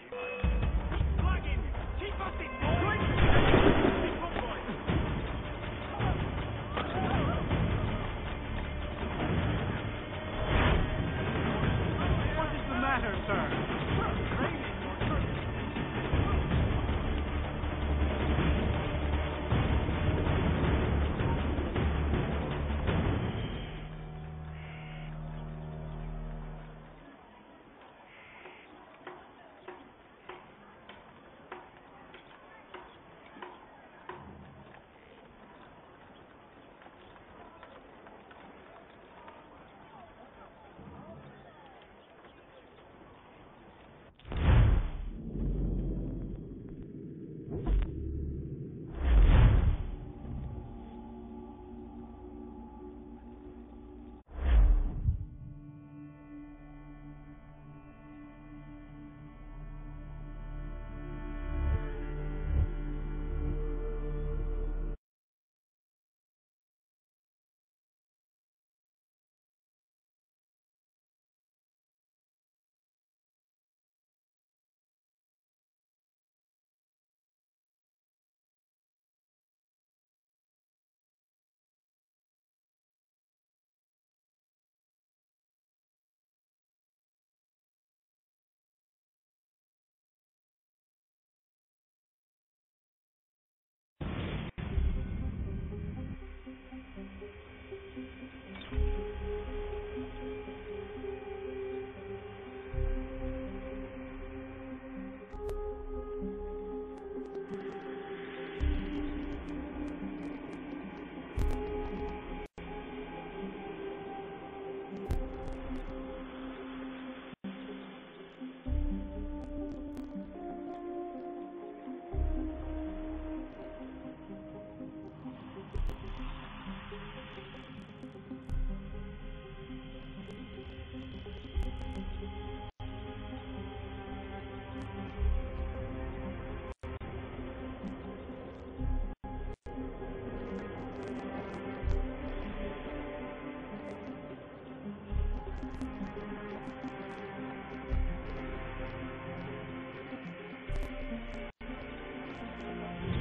Plug in. Keep up this boy. What is the matter, sir?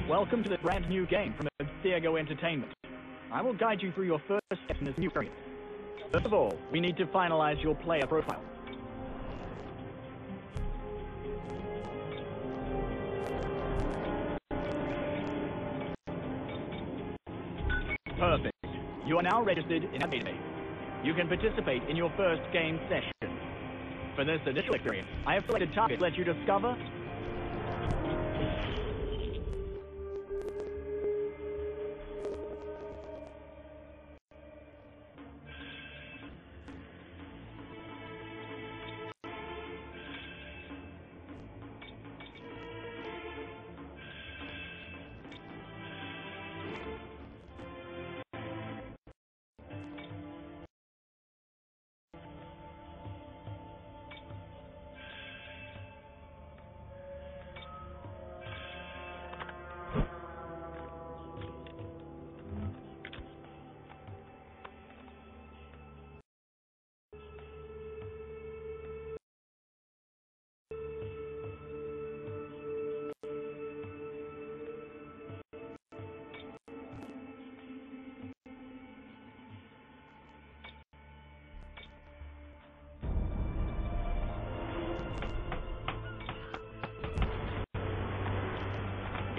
Welcome to the brand new game from Diego Entertainment. I will guide you through your first steps in this new experience. First of all, we need to finalize your player profile. Perfect. You are now registered in our database. You can participate in your first game session. For this initial experience, I have selected targets to let you discover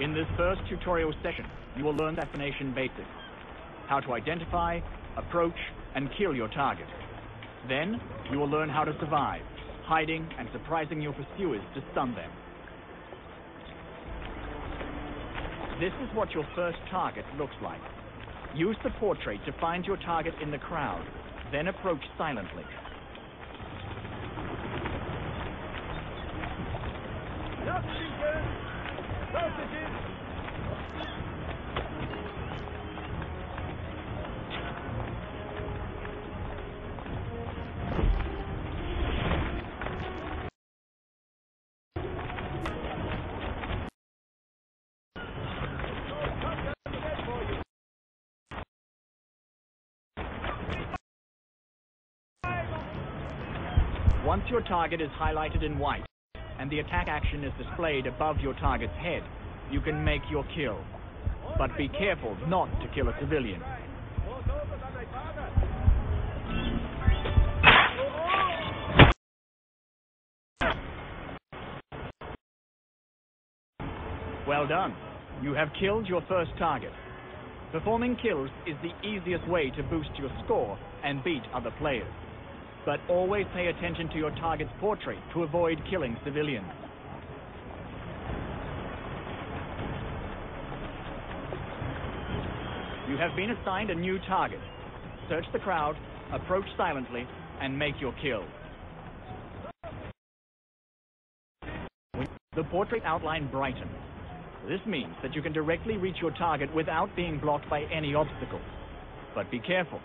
In this first tutorial session, you will learn assassination basics, how to identify, approach, and kill your target. Then, you will learn how to survive, hiding and surprising your pursuers to stun them. This is what your first target looks like. Use the portrait to find your target in the crowd, then approach silently. Once your target is highlighted in white, and the attack action is displayed above your target's head, you can make your kill. But be careful not to kill a civilian. Well done. You have killed your first target. Performing kills is the easiest way to boost your score and beat other players. But always pay attention to your target's portrait to avoid killing civilians. You have been assigned a new target. Search the crowd, approach silently, and make your kill. The portrait outline brightens. This means that you can directly reach your target without being blocked by any obstacle. But be careful.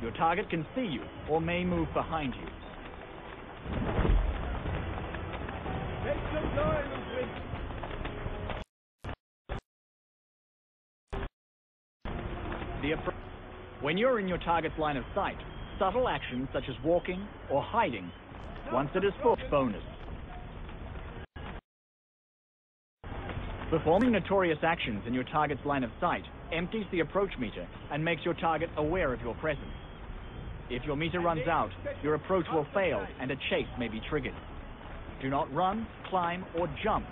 Your target can see you or may move behind you. Take some time and think. When you're in your target's line of sight, subtle actions such as walking or hiding, once it is full, bonus. Performing notorious actions in your target's line of sight empties the approach meter and makes your target aware of your presence. If your meter runs out, your approach will fail and a chase may be triggered. Do not run, climb, or jump.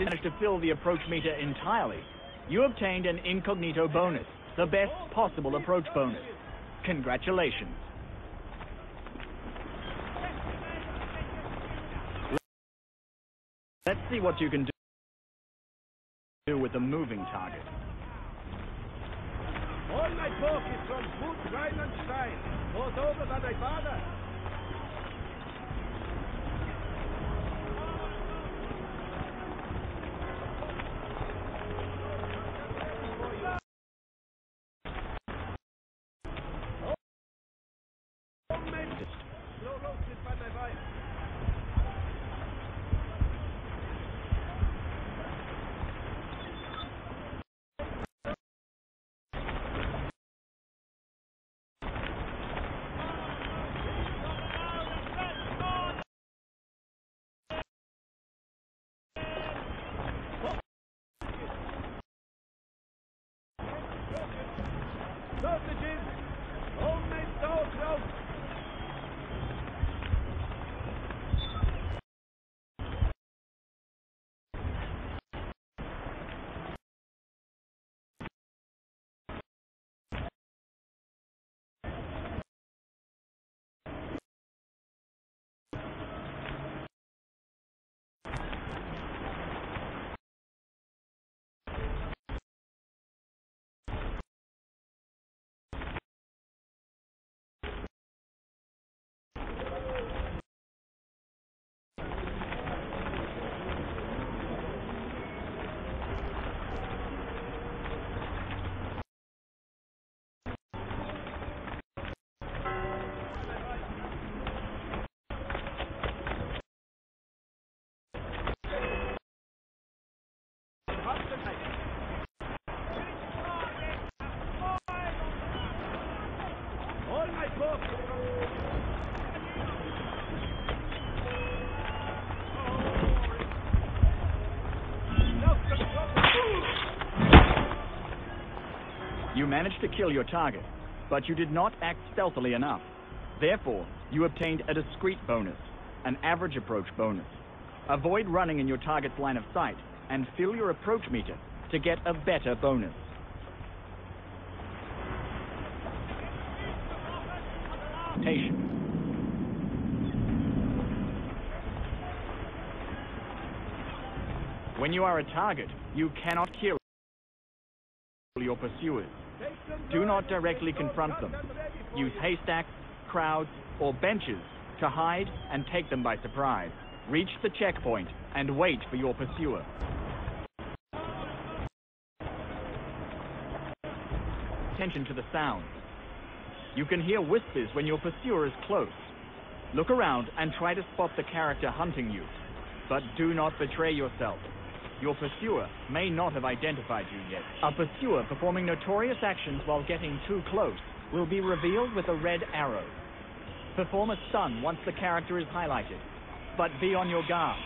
Managed to fill the approach meter entirely, you obtained an incognito bonus, the best possible approach bonus. Congratulations. Let's see what you can do with a moving target. All my talk is from Food, Rhein and Stein. Goes over by my father. my book. You managed to kill your target, but you did not act stealthily enough. Therefore, you obtained a discrete bonus, an average approach bonus. Avoid running in your target's line of sight and fill your approach meter to get a better bonus. Patient. When you are a target, you cannot kill your pursuers. Do not directly confront them. Use haystacks, crowds, or benches to hide and take them by surprise. Reach the checkpoint and wait for your pursuer. Attention to the sounds. You can hear whispers when your pursuer is close. Look around and try to spot the character hunting you, but do not betray yourself. Your pursuer may not have identified you yet. A pursuer performing notorious actions while getting too close will be revealed with a red arrow. Perform a stun once the character is highlighted, but be on your guard.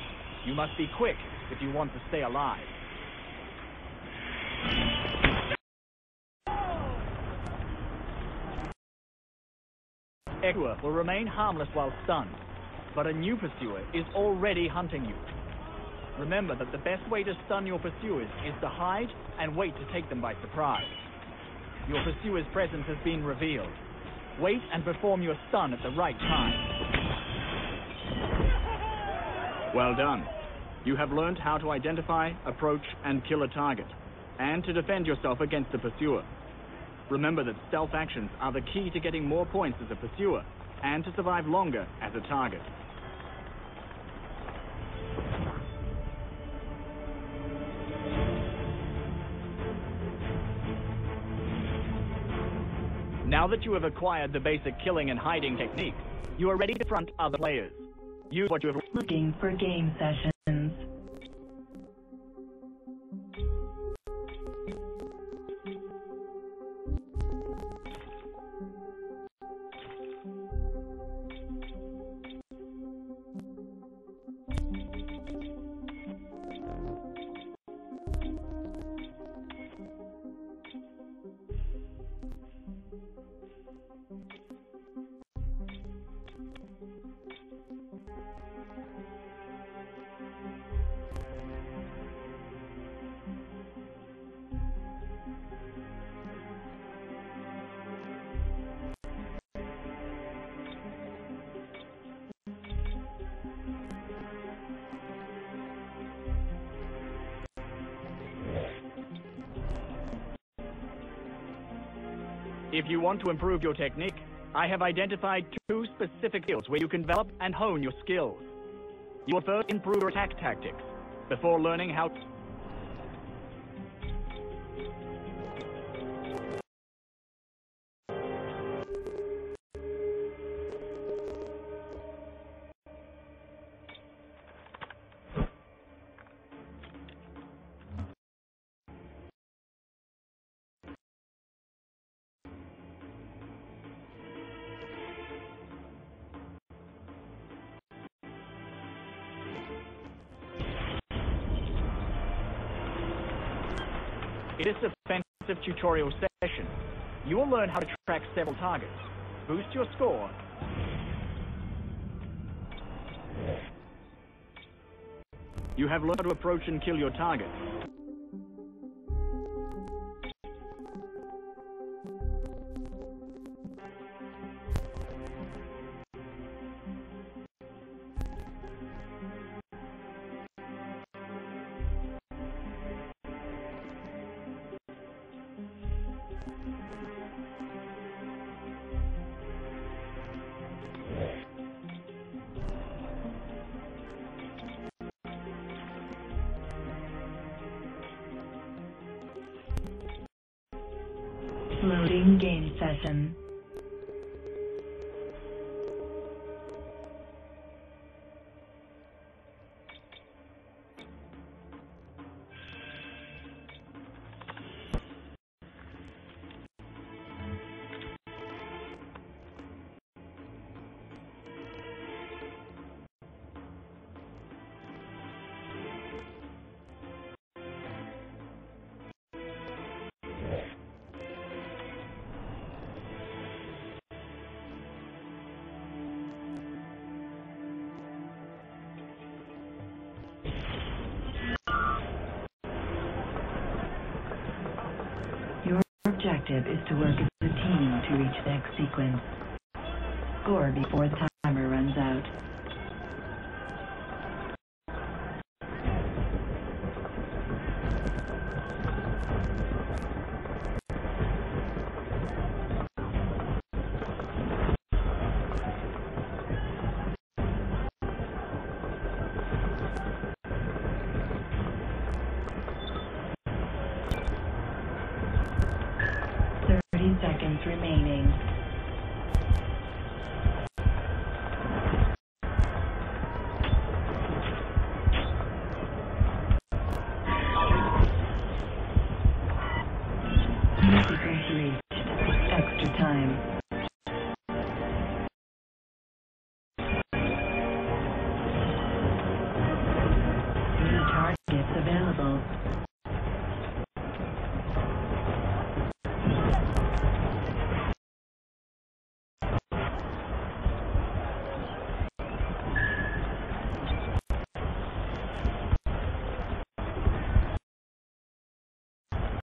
You must be quick if you want to stay alive. Pursuer will remain harmless while stunned, but a new pursuer is already hunting you. Remember that the best way to stun your pursuers is to hide and wait to take them by surprise. Your pursuer's presence has been revealed. Wait and perform your stun at the right time. Well done. You have learned how to identify, approach, and kill a target, and to defend yourself against a pursuer. Remember that stealth actions are the key to getting more points as a pursuer, and to survive longer as a target. Now that you have acquired the basic killing and hiding technique, you are ready to confront other players. Use what you have... Looking for game sessions. If you want to improve your technique, I have identified 2 specific fields where you can develop and hone your skills. You will first improve your attack tactics before learning how to... In this offensive tutorial session, you will learn how to track several targets, boost your score, you have learned how to approach and kill your target. Loading game session. objective is to work as a team to reach the next sequence. Score before the timer runs out. Seconds remaining.